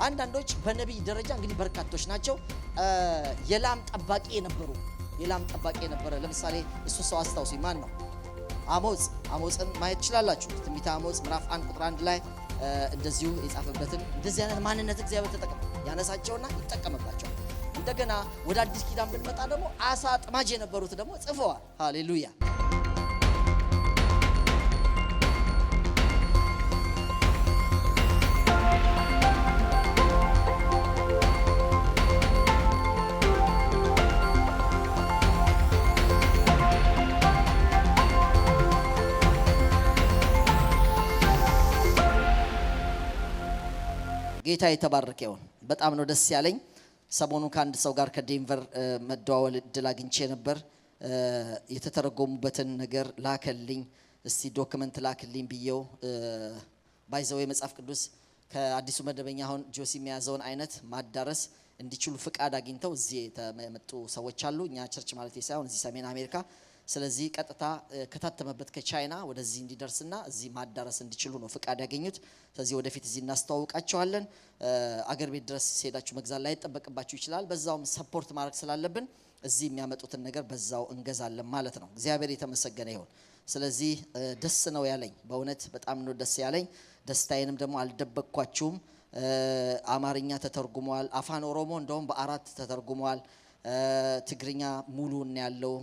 አንዳንዶች በነቢይ ደረጃ እንግዲህ በርካቶች ናቸው የላም ጠባቂ የነበረ ለምሳሌ እሱ ሰው አስታውሱኝ ማን ነው? አሞጽን ማየት ትችላላችሁ። ትንቢተ አሞጽ ምዕራፍ 1 ቁጥር 1 ላይ እንደዚሁ የጻፈበትን እንደዚህ አይነት ማንነት እግዚአብሔር ተጠቅሞ ያነሳቸውና ይጠቀምባቸዋል። እንደገና ወደ አዲስ ኪዳን ብንመጣ ደግሞ አሳ አጥማጅ የነበሩት ደግሞ ጽፈዋል። ሃሌሉያ። ጌታ የተባረከ ይሁን። በጣም ነው ደስ ያለኝ። ሰሞኑ ከአንድ ሰው ጋር ከዴንቨር መደዋወል እድል አግኝቼ ነበር። የተተረጎሙበትን ነገር ላከልኝ። እስቲ ዶክመንት ላክልኝ ብየው ባይዘው የመጽሐፍ ቅዱስ ከአዲሱ መደበኛ አሁን ጆሲ የሚያዘውን አይነት ማዳረስ እንዲችሉ ፍቃድ አግኝተው እዚህ የተመጡ ሰዎች አሉ። እኛ ቸርች ማለት ሳይሆን እዚህ ሰሜን አሜሪካ። ስለዚህ ቀጥታ ከታተመበት ከቻይና ወደዚህ እንዲደርስና እዚህ ማዳረስ እንዲችሉ ነው ፍቃድ ያገኙት። ስለዚህ ወደፊት እዚህ እናስተዋውቃቸዋለን። አገር ቤት ድረስ ሄዳችሁ መግዛት ላይ ተጠበቅባችሁ ይችላል። በዛውም ሰፖርት ማድረግ ስላለብን እዚህ የሚያመጡትን ነገር በዛው እንገዛለን ማለት ነው። እግዚአብሔር የተመሰገነ ይሁን። ስለዚህ ደስ ነው ያለኝ፣ በእውነት በጣም ነው ደስ ያለኝ። ደስታዬንም ደግሞ አልደበቅኳችሁም። አማርኛ ተተርጉሟል። አፋን ኦሮሞ እንደውም በ4 ተተርጉሟል። ትግርኛ ሙሉ ያለው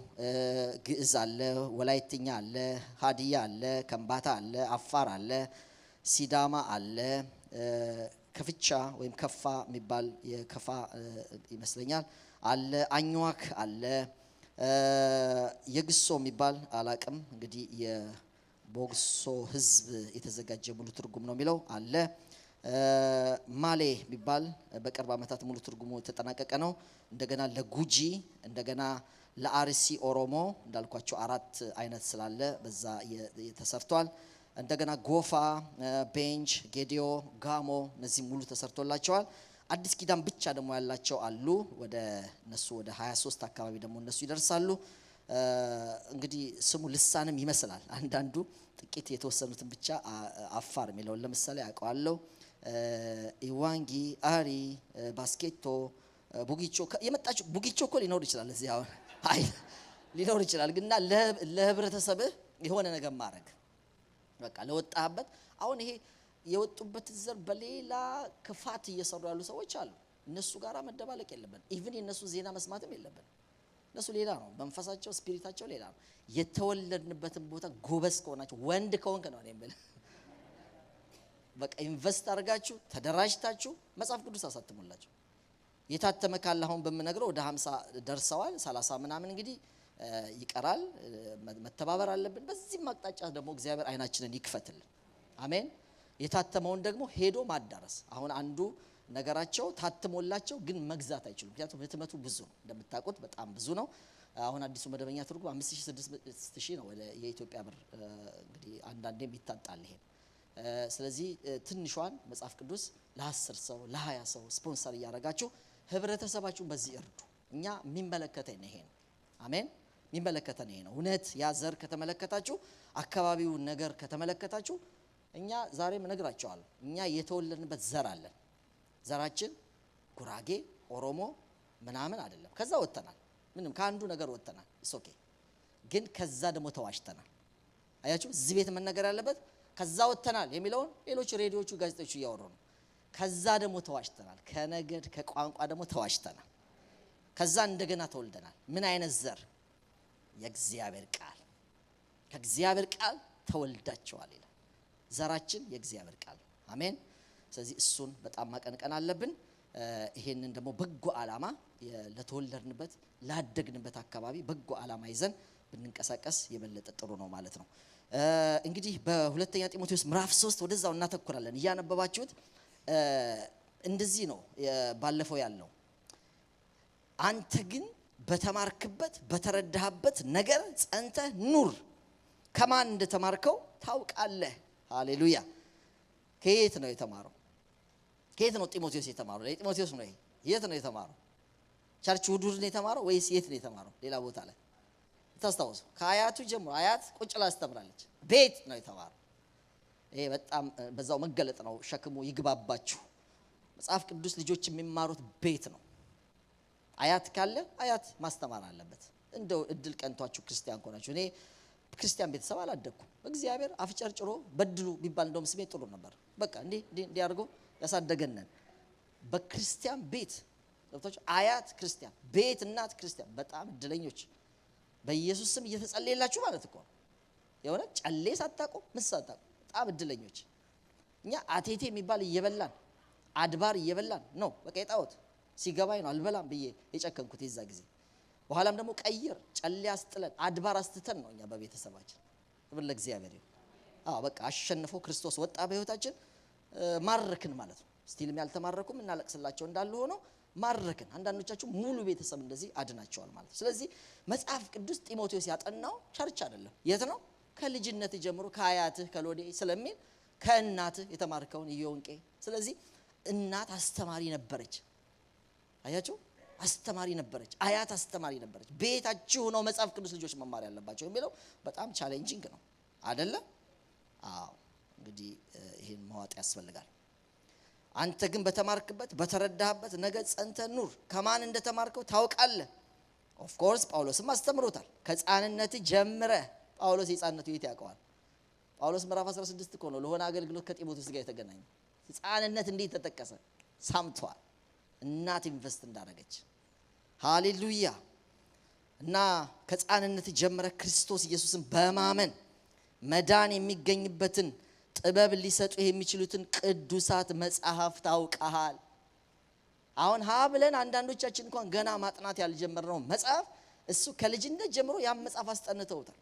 ግዕዝ አለ፣ ወላይትኛ አለ፣ ሀዲያ አለ፣ ከምባታ አለ፣ አፋር አለ፣ ሲዳማ አለ፣ ከፍቻ ወይም ከፋ የሚባል የከፋ ይመስለኛል አለ፣ አኝዋክ አለ፣ የግሶ የሚባል አላቅም እንግዲህ የቦግሶ ህዝብ የተዘጋጀ ሙሉ ትርጉም ነው የሚለው አለ። ማሌ የሚባል በቅርብ ዓመታት ሙሉ ትርጉሙ የተጠናቀቀ ነው። እንደገና ለጉጂ፣ እንደገና ለአርሲ ኦሮሞ እንዳልኳቸው 4 አይነት ስላለ በዛ ተሰርቷል። እንደገና ጎፋ፣ ቤንች፣ ጌዲዮ፣ ጋሞ እነዚህ ሙሉ ተሰርቶላቸዋል። አዲስ ኪዳን ብቻ ደግሞ ያላቸው አሉ። ወደ 23 አካባቢ ደግሞ እነሱ ይደርሳሉ። እንግዲህ ስሙ ልሳንም ይመስላል። አንዳንዱ ጥቂት የተወሰኑትን ብቻ አፋር የሚለውን ለምሳሌ አውቀዋለሁ። ኢዋንጊ፣ አሪ፣ ባስኬቶ፣ ቡጊቾ የመጣችሁ ቡጊቾ እኮ ሊኖር ይችላል እዚህ አሁን አይ ሊኖር ይችላል። ግንና ለህብረተሰብህ የሆነ ነገር ማድረግ በቃ ለወጣበት አሁን ይሄ የወጡበት ዘር በሌላ ክፋት እየሰሩ ያሉ ሰዎች አሉ። እነሱ ጋራ መደባለቅ የለብን። ኢቭን የነሱ ዜና መስማትም የለብን። እነሱ ሌላ ነው፣ መንፈሳቸው ስፒሪታቸው ሌላ ነው። የተወለድንበትን ቦታ ጎበዝ ከሆናችሁ ወንድ ከሆንክ ነው እኔም ብለህ በቃ ኢንቨስት አድርጋችሁ ተደራጅታችሁ መጽሐፍ ቅዱስ አሳትሙላችሁ። የታተመ ካለ አሁን በመነግረው ወደ 50 ደርሰዋል። 30 ምናምን እንግዲህ ይቀራል። መተባበር አለብን። በዚህ ማቅጣጫ ደግሞ እግዚአብሔር አይናችንን ይክፈትልን። አሜን። የታተመውን ደግሞ ሄዶ ማዳረስ። አሁን አንዱ ነገራቸው ታትሞላቸው ግን መግዛት አይችሉም። ምክንያቱም ህትመቱ ብዙ ነው፣ እንደምታውቁት በጣም ብዙ ነው። አሁን አዲሱ መደበኛ ትርጉም 5000-6000 ነው ወደ የኢትዮጵያ ብር እንግዲህ አንዳንዴም ይታጣል ይሄ። ስለዚህ ትንሿን መጽሐፍ ቅዱስ ለ10 ሰው ለ20 ሰው ስፖንሰር እያደረጋችሁ ህብረተሰባችሁን በዚህ እርዱ። እኛ የሚመለከተን ይሄ ነው። አሜን። የሚመለከተን ይሄ ነው። እውነት ያ ዘር ከተመለከታችሁ፣ አካባቢው ነገር ከተመለከታችሁ፣ እኛ ዛሬም እነግራቸዋለሁ፣ እኛ የተወለድንበት ዘር አለን። ዘራችን ጉራጌ፣ ኦሮሞ ምናምን አይደለም። ከዛ ወጥተናል። ምንም ከአንዱ ነገር ወጥተናል። ኦኬ። ግን ከዛ ደግሞ ተዋሽተናል። አያችሁ፣ እዚህ ቤት መነገር ያለበት ከዛ ወጥተናል የሚለውን ሌሎች ሬዲዮቹ ጋዜጦቹ እያወሩ ነው። ከዛ ደግሞ ተዋሽተናል። ከነገድ ከቋንቋ ደግሞ ተዋሽተናል። ከዛ እንደገና ተወልደናል። ምን አይነት ዘር? የእግዚአብሔር ቃል። ከእግዚአብሔር ቃል ተወልዳቸዋል ይላል። ዘራችን የእግዚአብሔር ቃል። አሜን። ስለዚህ እሱን በጣም ማቀንቀን አለብን። ይሄንን ደግሞ በጎ ዓላማ ለተወለድንበት ላደግንበት አካባቢ በጎ ዓላማ ይዘን ብንንቀሳቀስ የበለጠ ጥሩ ነው ማለት ነው። እንግዲህ በሁለተኛ ጢሞቴዎስ ምዕራፍ 3 ወደዛው እናተኩራለን። እያነበባችሁት እንደዚህ ነው ባለፈው ያለው። አንተ ግን በተማርክበት በተረዳህበት ነገር ጸንተህ ኑር። ከማን እንደተማርከው ታውቃለህ። ሃሌሉያ። ከየት ነው የተማረው? ከየት ነው ጢሞቴዎስ የተማረው? ለጢሞቴዎስ ነው። የት ነው የተማረው? ቸርች ውዱድ ነው የተማረው ወይስ የት ነው የተማረው? ሌላ ቦታ ላይ ታስታውሱ? ከአያቱ ጀምሮ አያት ቁጭ ብላ አስተምራለች። ቤት ነው የተማረው። ይሄ በጣም በዛው መገለጥ ነው። ሸክሙ ይግባባችሁ። መጽሐፍ ቅዱስ ልጆች የሚማሩት ቤት ነው። አያት ካለ አያት ማስተማር አለበት። እንደው እድል ቀንቷችሁ ክርስቲያን ሆናችሁ እኔ ክርስቲያን ቤተሰብ አላደኩም። እግዚአብሔር አፍጨርጭሮ በድሉ ቢባል እንደውም ስሜ ጥሩ ነበር። በቃ እንዲህ አድርጎ ያሳደገነን በክርስቲያን ቤት ገብታችሁ አያት ክርስቲያን ቤት እናት ክርስቲያን በጣም እድለኞች። በኢየሱስ ስም እየተጸለየላችሁ ማለት እኮ የሆነ ጨሌ ሳታቁ ምስ ሳታቁ በጣም እድለኞች። እኛ አቴቴ የሚባል እየበላን አድባር እየበላን ነው። በቃ የጣዖት ሲገባኝ ነው አልበላም ብዬ የጨከንኩት የዛ ጊዜ። በኋላም ደግሞ ቀይር ጨሌ አስጥለን አድባር አስተተን ነው እኛ በቤተሰባችን። ክብር ለእግዚአብሔር ይሁን። በቃ አሸንፎ ክርስቶስ ወጣ በህይወታችን ማረክን ማለት ነው። ስቲልም ያልተማረኩም እናለቅስላቸው እንዳሉ ሆኖ ማረክን። አንዳንዶቻችሁ ሙሉ ቤተሰብ እንደዚህ አድናቸዋል ማለት ነው። ስለዚህ መጽሐፍ ቅዱስ ጢሞቴዎስ ያጠናው ቸርች አይደለም። የት ነው? ከልጅነት ጀምሮ ከአያትህ ከሎዴ ስለሚል ከእናትህ የተማርከውን ኢዮንቄ። ስለዚህ እናት አስተማሪ ነበረች። አያችሁ አስተማሪ ነበረች፣ አያት አስተማሪ ነበረች። ቤታችሁ ነው መጽሐፍ ቅዱስ ልጆች መማር ያለባቸው የሚለው በጣም ቻሌንጂንግ ነው አይደለ? እንግዲህ ይሄን ማዋጥ ያስፈልጋል። አንተ ግን በተማርክበት በተረዳህበት ነገር ጸንተህ ኑር። ከማን እንደተማርከው ታውቃለህ። ኦፍ ኮርስ ጳውሎስም አስተምሮታል። ከሕፃንነት ጀምረህ ጳውሎስ የሕፃንነቱ የት ያውቀዋል? ጳውሎስ ምዕራፍ 16 እኮ ነው ለሆነ አገልግሎት ከጢሞቴዎስ ጋር የተገናኘ። ሕፃንነት እንዴት ተጠቀሰ? ሳምቷል። እናት ኢንቨስት እንዳደረገች። ሃሌሉያ። እና ከሕፃንነት ጀምረህ ክርስቶስ ኢየሱስን በማመን መዳን የሚገኝበትን ጥበብ ሊሰጡ የሚችሉትን ቅዱሳት መጽሐፍ ታውቃሃል። አሁን ብለን አንዳንዶቻችን እንኳን ገና ማጥናት ያልጀመርነው መጽሐፍ እሱ ከልጅነት ጀምሮ ያን መጽሐፍ አስጠንተውታል።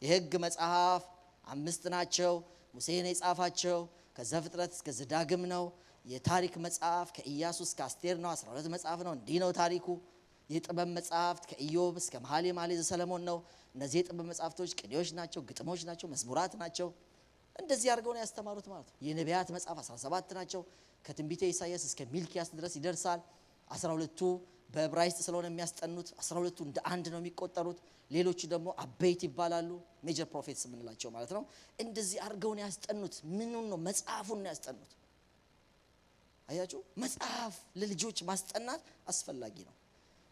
የሕግ መጽሐፍ 5 ናቸው፣ ሙሴ ነው የጻፋቸው። ከዘፍጥረት እስከ ዘዳግም ነው። የታሪክ መጽሐፍ ከኢያሱ እስከ አስቴር ነው፣ 12 መጽሐፍ ነው። እንዲህ ነው ታሪኩ። የጥበብ መጽሐፍት ከኢዮብ እስከ መኃልየ ዘሰሎሞን ነው። እነዚህ የጥበብ መጽሐፍቶች ቅኔዎች ናቸው፣ ግጥሞች ናቸው፣ መዝሙራት ናቸው። እንደዚህ አድርገው ነው ያስተማሩት ማለት ነው። የነቢያት መጽሐፍ 17 ናቸው። ከትንቢተ ኢሳይያስ እስከ ሚልኪያስ ድረስ ይደርሳል። 12ቱ በዕብራይስጥ ስለሆነ የሚያስጠኑት 12ቱ እንደ አንድ ነው የሚቆጠሩት። ሌሎቹ ደግሞ አበይት ይባላሉ፣ ሜጀር ፕሮፌትስ የምንላቸው ማለት ነው። እንደዚህ አድርገው ነው ያስጠኑት። ምኑን ነው? መጽሐፉን ነው ያስጠኑት። አያችሁ፣ መጽሐፍ ለልጆች ማስጠናት አስፈላጊ ነው።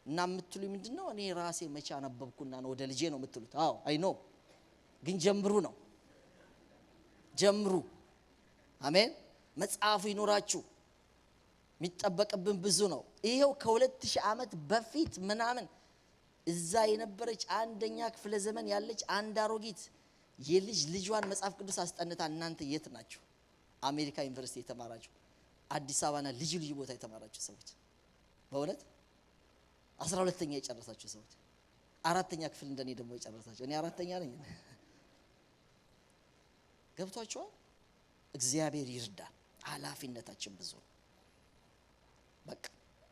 እና የምትሉኝ ምንድነው? እኔ ራሴ መቼ አነበብኩና ነው ወደ ልጄ ነው የምትሉት? አይ ኖ፣ ግን ጀምሩ ነው ጀምሩ። አሜን። መጽሐፉ ይኖራችሁ። የሚጠበቅብን ብዙ ነው። ይሄው ከ2000 ዓመት በፊት ምናምን እዛ የነበረች አንደኛ ክፍለ ዘመን ያለች አንድ አሮጊት ልጇን መጽሐፍ ቅዱስ አስጠንታ። እናንተ የት ናችሁ? አሜሪካ ዩኒቨርሲቲ የተማራችሁ፣ አዲስ አበባና ልዩ ቦታ የተማራችሁ ሰዎች፣ በእውነት 12ኛ የጨረሳችሁ ሰዎች፣ 4ኛ ክፍል እንደኔ ደግሞ የጨረሳችሁ። እኔ 4ኛ ነኝ። ገብቷችኋል? እግዚአብሔር ይርዳል። ኃላፊነታችን ብዙ ነው። በቃ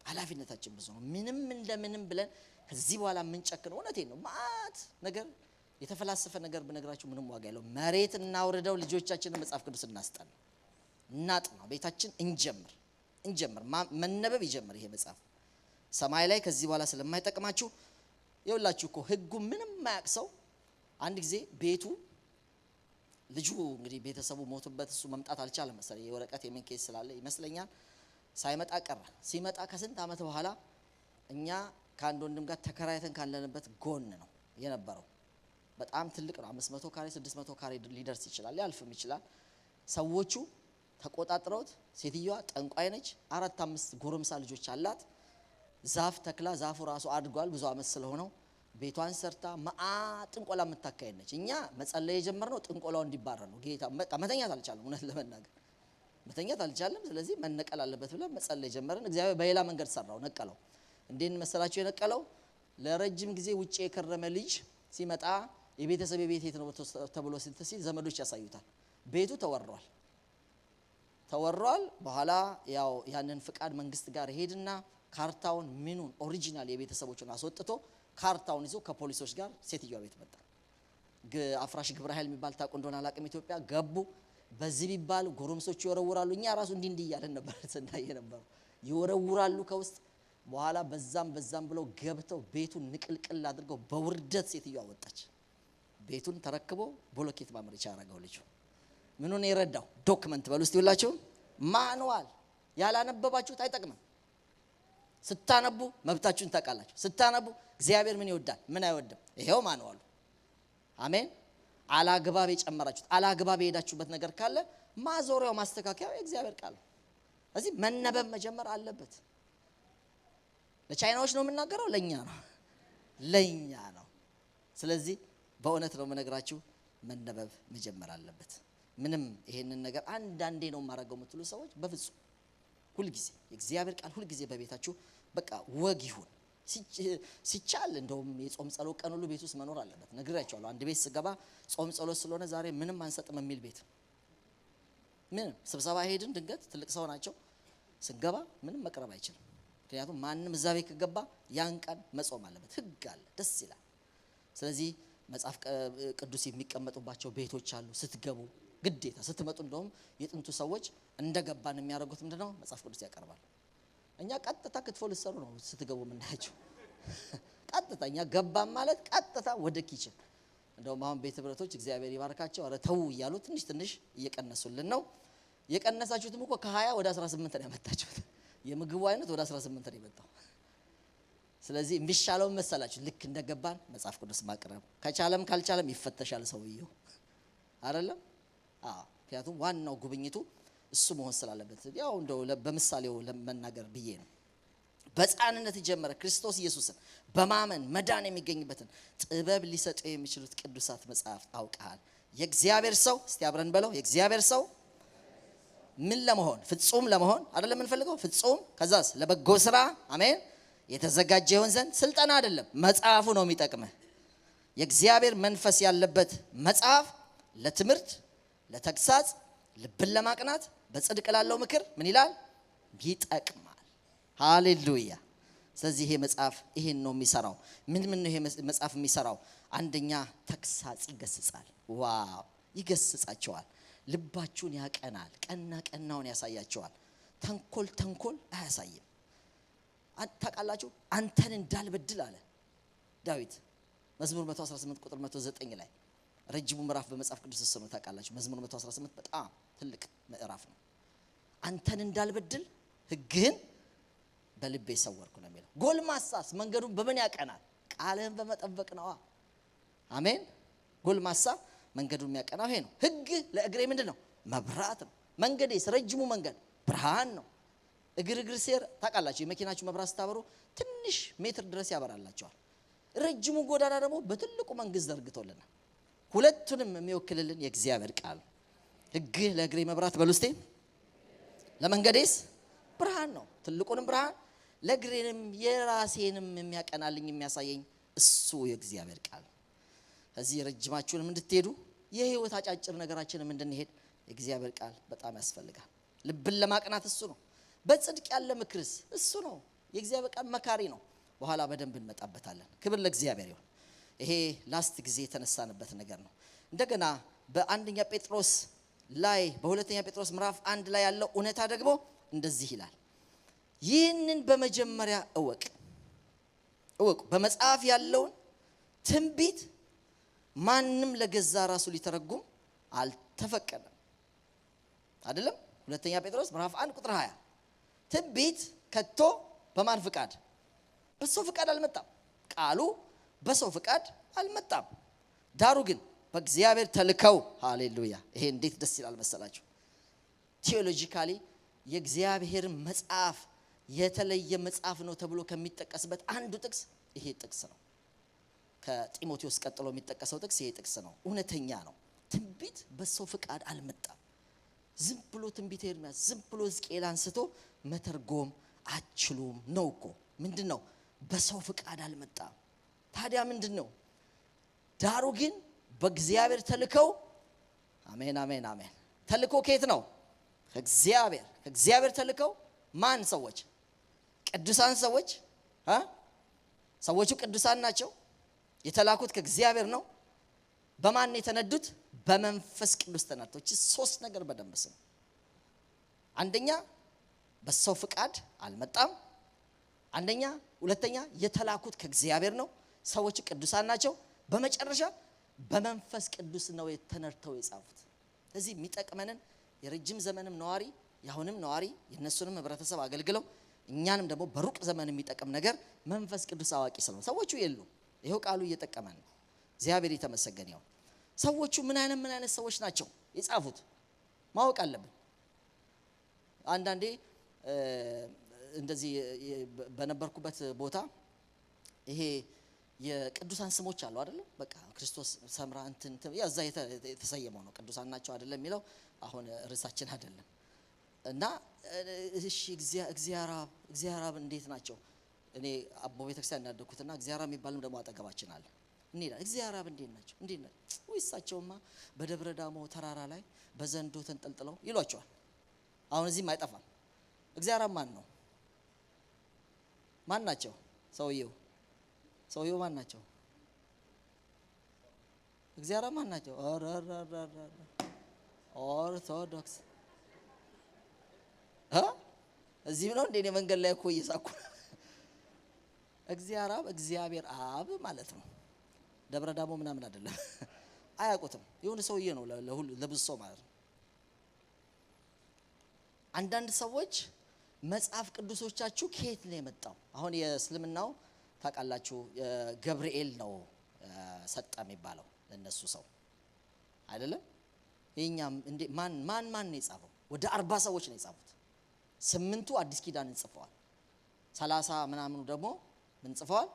ኃላፊነታችን ብዙ ነው። ምንም እንደምንም ብለን ከዚህ በኋላ የምንጨክነው እውነቴን ነው። ማት ነገር የተፈላሰፈ ነገር ብነግራችሁ ምንም ዋጋ የለውም። መሬት እናውርደው፣ ልጆቻችንን መጽሐፍ ቅዱስ እናስጠና፣ እናጥና፣ ቤታችን እንጀምር። መነበብ ይጀምር ይሄ መጽሐፍ። ሰማይ ላይ ከዚህ በኋላ ስለማይጠቅማችሁ ይኸውላችሁ እኮ ሕጉ ምንም ማያቅ ሰው አንድ ጊዜ ቤቱ ልጁ እንግዲህ ቤተሰቡ ሞቱበት፣ እሱ መምጣት አልቻለም መሰለኝ። የወረቀት የምን ኬስ ስላለ ይመስለኛል ሳይመጣ ቀረ። ሲመጣ ከስንት ዓመት በኋላ እኛ ከአንድ ወንድም ጋር ተከራይተን ካለንበት ጎን ነው የነበረው። በጣም ትልቅ ነው። 500 ካሬ 600 ካሬ ሊደርስ ይችላል፣ ያልፍም ይችላል። ሰዎቹ ተቆጣጥረውት፣ ሴትዮዋ ጠንቋይ ነች። 4-5 ጎረምሳ ልጆች አላት። ዛፍ ተክላ፣ ዛፉ ራሱ አድጓል ብዙ ዓመት ስለሆነው ቤቷን ሰርታ ጥንቆላ የምታካሄድ ነች። እኛ መጸለይ የጀመርነው ጥንቆላው እንዲባረር ነው። ጌታ በቃ መተኛት አልቻለም፣ እውነት ለመናገር መተኛት አልቻለም። ስለዚህ መነቀል አለበት ብለን መጸለይ ጀመርን። እግዚአብሔር በሌላ መንገድ ሰራው፣ ነቀለው። እንዴት መሰላችሁ የነቀለው? ለረጅም ጊዜ ውጪ የከረመ ልጅ ሲመጣ የቤተሰብ ቤት የት ነው ተብሎ ሲል ዘመዶች ያሳዩታል። ቤቱ ተወሯል። በኋላ ያው ያንን ፍቃድ መንግስት ጋር ሄድና ካርታውን ምኑን ኦሪጂናል የቤተሰቦቹን አስወጥቶ ካርታውን ይዞ ከፖሊሶች ጋር ሴትዮዋ ቤት መጣ። አፍራሽ ግብረ ኃይል የሚባል ታውቁ እንደሆነ አላቅም። ኢትዮጵያ ገቡ። በዚህ ቢባል ጎረምሶች ይወረውራሉ። እኛ ራሱ እንዲህ እያለን ነበር ስናየ ነበረው። ይወረውራሉ ከውስጥ። በኋላ በዛም ብለው ገብተው ቤቱን ንቅልቅል አድርገው በውርደት ሴትዮዋ ወጣች። ቤቱን ተረክቦ ብሎኬት ማምረቻ ያደረገው ልጁ ምኑን የረዳው ዶክመንት በሉ እስቲ ሁላችሁ ማኑዋል ያላነበባችሁት አይጠቅምም። ስታነቡ መብታችሁን ታውቃላችሁ። ስታነቡ እግዚአብሔር ምን ይወዳል ምን አይወድም ይሄው ማንዋሉ። አሜን። አላግባብ የጨመራችሁት አላግባብ የሄዳችሁበት ነገር ካለ ማዞሪያው ማስተካከያው የእግዚአብሔር ቃል ነው። ስለዚህ መነበብ መጀመር አለበት። ለቻይናዎች ነው የምናገረው ለኛ ነው። ስለዚህ በእውነት ነው የምነግራችሁ መነበብ መጀመር አለበት። ምንም ይሄንን ነገር አንዳንዴ ነው የማደርገው የምትሉ ሰዎች በፍጹም ሁልጊዜ የእግዚአብሔር ቃል ሁልጊዜ በቤታችሁ በቃ ወግ ይሁን። ሲቻል እንደውም የጾም ጸሎት ቀን ሁሉ ቤት ውስጥ መኖር አለበት። ነግራችኋለሁ። አንድ ቤት ስገባ ጾም ጸሎት ስለሆነ ዛሬ ምንም አንሰጥም የሚል ቤት ምንም ስብሰባ ሄድን ድንገት ትልቅ ሰው ናቸው ስንገባ ምንም መቅረብ አይችልም። ምክንያቱም ማንም እዛ ቤት ከገባ ያን ቀን መጾም አለበት። ህግ አለ፣ ደስ ይላል። ስለዚህ መጽሐፍ ቅዱስ የሚቀመጡባቸው ቤቶች አሉ። ስትገቡ ግዴታ ስትመጡ እንደውም የጥንቱ ሰዎች እንደገባን የሚያደርጉት ምንድነው መጽሐፍ ቅዱስ ያቀርባሉ። እኛ ቀጥታ ክትፎ ልሰሩ ነው ስትገቡ ምንዳቸው ቀጥታ እኛ ገባን ማለት ቀጥታ ወደ ኪችን። እንደውም አሁን ቤተ ህብረቶች እግዚአብሔር ይባርካቸው አረ ተው እያሉ ትንሽ እየቀነሱልን ነው። የቀነሳችሁትም እኮ ከ20 ወደ 18 ነው ያመጣችሁት። የምግቡ አይነት ወደ 18 ነው የመጣው። ስለዚህ የሚሻለው መሰላችሁ ልክ እንደገባን መጽሐፍ ቅዱስ ማቅረብ ከቻለም ካልቻለም ይፈተሻል ሰውየው አይደለም። ምክንያቱም ዋናው ጉብኝቱ እሱ መሆን ስላለበት ያው እንደው በምሳሌው ለመናገር ብዬ ነው። በሕፃንነት ጀመረ ክርስቶስ ኢየሱስን በማመን መዳን የሚገኝበትን ጥበብ ሊሰጡ የሚችሉት ቅዱሳት መጽሐፍት አውቀሃል። የእግዚአብሔር ሰው እስቲ አብረን በለው የእግዚአብሔር ሰው ምን ለመሆን ፍጹም ለመሆን አይደለም የምንፈልገው ፍጹም ከዛስ ለበጎ ስራ አሜን የተዘጋጀ ይሆን ዘንድ ስልጠና አይደለም መጽሐፉ ነው የሚጠቅመህ። የእግዚአብሔር መንፈስ ያለበት መጽሐፍ ለትምህርት ለተግሳጽ ልብን ለማቅናት በጽድቅ ላለው ምክር ምን ይላል ይጠቅማል። ሃሌሉያ። ስለዚህ ይሄ መጽሐፍ ይሄን ነው የሚሰራው። ምን ነው ይሄ መጽሐፍ የሚሰራው? አንደኛ ተግሳጽ ይገስጻል። ዋው ይገስጻቸዋል። ልባችሁን ያቀናል። ቀናውን ያሳያቸዋል። ተንኮል አያሳይም። ታውቃላችሁ አንተን እንዳልበድል አለ ዳዊት መዝሙር 118 ቁጥር 109 ላይ ረጅሙ ምዕራፍ በመጽሐፍ ቅዱስ ተሰነው ታውቃላችሁ። መዝሙር 118 በጣም ትልቅ ምዕራፍ ነው። አንተን እንዳልበድል ሕግህን በልቤ ሰወርኩ ነው የሚለው። ጎልማሳስ መንገዱን በምን ያቀናል? ቃልህን በመጠበቅ ነው። አሜን። ጎልማሳ መንገዱን የሚያቀናው ይሄ ነው። ሕግ ለእግሬ ምንድነው? መብራት ነው። መንገዴስ ረጅሙ መንገድ ብርሃን ነው። እግር ሴር ታውቃላችሁ የመኪናችሁ መብራት ስታበሩ ትንሽ ሜትር ድረስ ያበራላችኋል። ረጅሙ ጎዳና ደግሞ በትልቁ መንገድ ዘርግቶልናል። ሁለቱንም የሚወክልልን የእግዚአብሔር ቃል ሕግ ለእግሬ መብራት በሉስቴ ለመንገዴስ ብርሃን ነው። ትልቁንም ብርሃን ለእግሬንም የራሴንም የሚያቀናልኝ የሚያሳየኝ እሱ የእግዚአብሔር ቃል። እዚህ ረጅማችሁንም እንድትሄዱ የህይወት አጫጭር ነገራችንም እንድንሄድ የእግዚአብሔር ቃል በጣም ያስፈልጋል። ልብን ለማቅናት እሱ ነው። በጽድቅ ያለ ምክርስ እሱ ነው። የእግዚአብሔር ቃል መካሪ ነው። በኋላ በደንብ እንመጣበታለን። ክብር ለእግዚአብሔር ይሁን። ይሄ ላስት ጊዜ የተነሳንበት ነገር ነው። እንደገና በአንደኛ ጴጥሮስ ላይ በሁለተኛ ጴጥሮስ ምዕራፍ 1 ላይ ያለው እውነታ ደግሞ እንደዚህ ይላል። ይህንን በመጀመሪያ እወቁ በመጽሐፍ ያለውን ትንቢት ማንም ለገዛ ራሱ ሊተረጉም አልተፈቀደም። አይደለም ሁለተኛ ጴጥሮስ ምዕራፍ 1 ቁጥር 20 ትንቢት ከቶ በማን ፍቃድ? በሰው ፍቃድ አልመጣም። ቃሉ በሰው ፍቃድ አልመጣም። ዳሩ ግን በእግዚአብሔር ተልከው። ሃሌሉያ። ይሄ እንዴት ደስ ይላል መሰላችሁ። ቴዎሎጂካሊ የእግዚአብሔር መጽሐፍ የተለየ መጽሐፍ ነው ተብሎ ከሚጠቀስበት አንዱ ጥቅስ ይሄ ጥቅስ ነው። ከጢሞቴዎስ ቀጥሎ የሚጠቀሰው ጥቅስ ይሄ ጥቅስ ነው። እውነተኛ ነው። ትንቢት በሰው ፍቃድ አልመጣም። ዝም ብሎ ትንቢት ኤርምያስ ዝም ብሎ ሕዝቅኤል አንስቶ መተርጎም አችሉም ነው እኮ። ምንድነው? በሰው ፍቃድ አልመጣም። ታዲያ ምንድነው? ዳሩ ግን በእግዚአብሔር ተልከው። አሜን አሜን አሜን። ተልኮ ከየት ነው? ከእግዚአብሔር ተልከው ማን ሰዎች? ቅዱሳን ሰዎች። ሰዎቹ ቅዱሳን ናቸው። የተላኩት ከእግዚአብሔር ነው። በማን የተነዱት? በመንፈስ ቅዱስ ተነድተው። እቺ ሶስት ነገር በደንብ ስሙ። አንደኛ በሰው ፍቃድ አልመጣም። አንደኛ ሁለተኛ የተላኩት ከእግዚአብሔር ነው። ሰዎቹ ቅዱሳን ናቸው። በመጨረሻ በመንፈስ ቅዱስ ነው የተነድተው የጻፉት። ስለዚህ የሚጠቅመንን የረጅም ዘመንም ነዋሪ ያሁንም ነዋሪ የነሱንም ህብረተሰብ አገልግለው እኛንም ደግሞ በሩቅ ዘመን የሚጠቅም ነገር መንፈስ ቅዱስ አዋቂ ስለሆነ ሰዎቹ የሉም። ይሄው ቃሉ እየጠቀመን ነው። እግዚአብሔር የተመሰገነ ይሁን። ሰዎቹ ምን አይነት ሰዎች ናቸው የጻፉት ማወቅ አለብን። አንዳንዴ እንደዚህ በነበርኩበት ቦታ ይሄ የቅዱሳን ስሞች አሉ አይደል? በቃ ክርስቶስ ሰምራ እንትን ያዛ የተሰየመው ነው። ቅዱሳን ናቸው አይደለም የሚለው አሁን ርዕሳችን አይደለም። እና እሺ እግዚአብሔር እንዴት ናቸው? እኔ አቦ ቤተክርስቲያን ያደኩትና እግዚአብሔር የሚባልም ደግሞ አጠገባችን አለ። እንዴ እግዚአብሔር እንዴት ናቸው? እንዴት ነው ወይሳቸውማ በደብረ ዳሞ ተራራ ላይ በዘንዶ ተንጠልጥለው ይሏቸዋል። አሁን እዚህም አይጠፋም። እግዚአብሔር ማን ነው? ማን ናቸው? ሰውየው ማን ናቸው? እግዚአብሔር ማን ናቸው? ኦርቶዶክስ እዚህ ነው እንደ መንገድ ላይ እኮ እየሳኩ እግዚአብሔር አብ ማለት ነው። ደብረ ዳሞ ምናምን አይደለም። አያውቁትም። የሆነ ሰውዬ ነው ለብዙ ሰው ማለት ነው። አንዳንድ ሰዎች መጽሐፍ ቅዱሶቻችሁ ከየት ነው የመጣው? አሁን የእስልምናው ታውቃላችሁ ገብርኤል ነው ሰጠ የሚባለው ለነሱ ሰው አይደለም። የኛም እንዴ ማን ነው የጻፈው? ወደ 40 ሰዎች ነው የጻፉት። 8ቱ አዲስ ኪዳንን ጽፈዋል። 30 ምናምኑ ደግሞ ምን ጽፈዋል?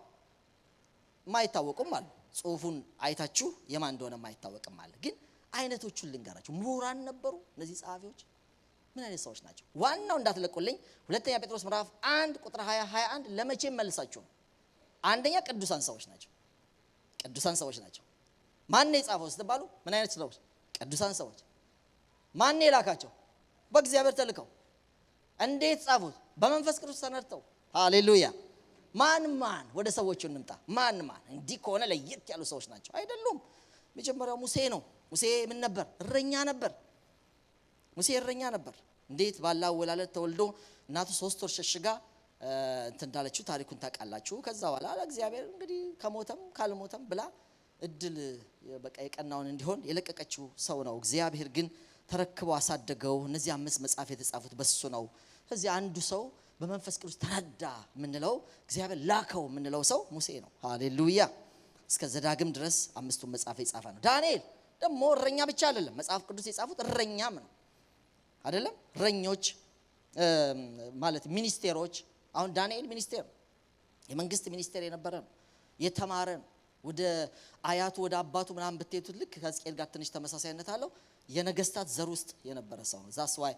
ማይታወቁም አሉ። ጽሁፉን አይታችሁ የማን እንደሆነ ማይታወቅም አለ። ግን አይነቶቹን ልንገራችሁ። ምሁራን ነበሩ እነዚህ ጸሐፊዎች። ምን አይነት ሰዎች ናቸው? ዋናው እንዳትለቁልኝ ሁለተኛ ጴጥሮስ ምዕራፍ 1 ቁጥር 20-21 ለመቼም መልሳችሁ ነው። አንደኛ ቅዱሳን ሰዎች ናቸው። ቅዱሳን ሰዎች ናቸው። ማን ነው የጻፈው ስትባሉ ምን አይነት ሰዎች? ቅዱሳን ሰዎች። ማን ነው የላካቸው? በእግዚአብሔር ተልከው። እንዴት ጻፉት? በመንፈስ ቅዱስ ተነድተው። ሃሌሉያ። ማን ወደ ሰዎቹ እንምጣ። ማን እንዲህ ከሆነ ለየት ያሉ ሰዎች ናቸው አይደሉም? መጀመሪያው ሙሴ ነው። ሙሴ ምን ነበር? እረኛ ነበር። ሙሴ እረኛ ነበር። እንዴት ባላ ወላለት ተወልዶ እናቱ 3 ወር ሸሽጋ እንዳለችው ታሪኩን ታውቃላችሁ። ከዛ በኋላ እግዚአብሔር እንግዲህ ከሞተም ካልሞተም ብላ እድል በቃ የቀናውን እንዲሆን የለቀቀችው ሰው ነው። እግዚአብሔር ግን ተረክቦ አሳደገው። እነዚህ 5 መጽሐፍ የተጻፉት በሱ ነው። ስለዚህ አንዱ ሰው በመንፈስ ቅዱስ ተነዳ ምንለው እግዚአብሔር ላከው ምንለው ሰው ሙሴ ነው። ሃሌሉያ። እስከ ዘዳግም ድረስ 5ቱን መጽሐፍ የጻፈ ነው። ዳንኤል ደግሞ እረኛ ብቻ አይደለም። መጽሐፍ ቅዱስ የጻፉት እረኛም ነው አይደለም? እረኞች ማለት ሚኒስቴሮች። አሁን ዳንኤል ሚኒስቴር የመንግስት ሚኒስቴር የነበረ ነው። የተማረ ነው። ወደ አያቱ ወደ አባቱ ምናምን ብትሄዱት ልክ ከሕዝቅኤል ጋር ትንሽ ተመሳሳይነት አለው። የነገስታት ዘር ውስጥ የነበረ ሰው ነው። ዛስ ዋይ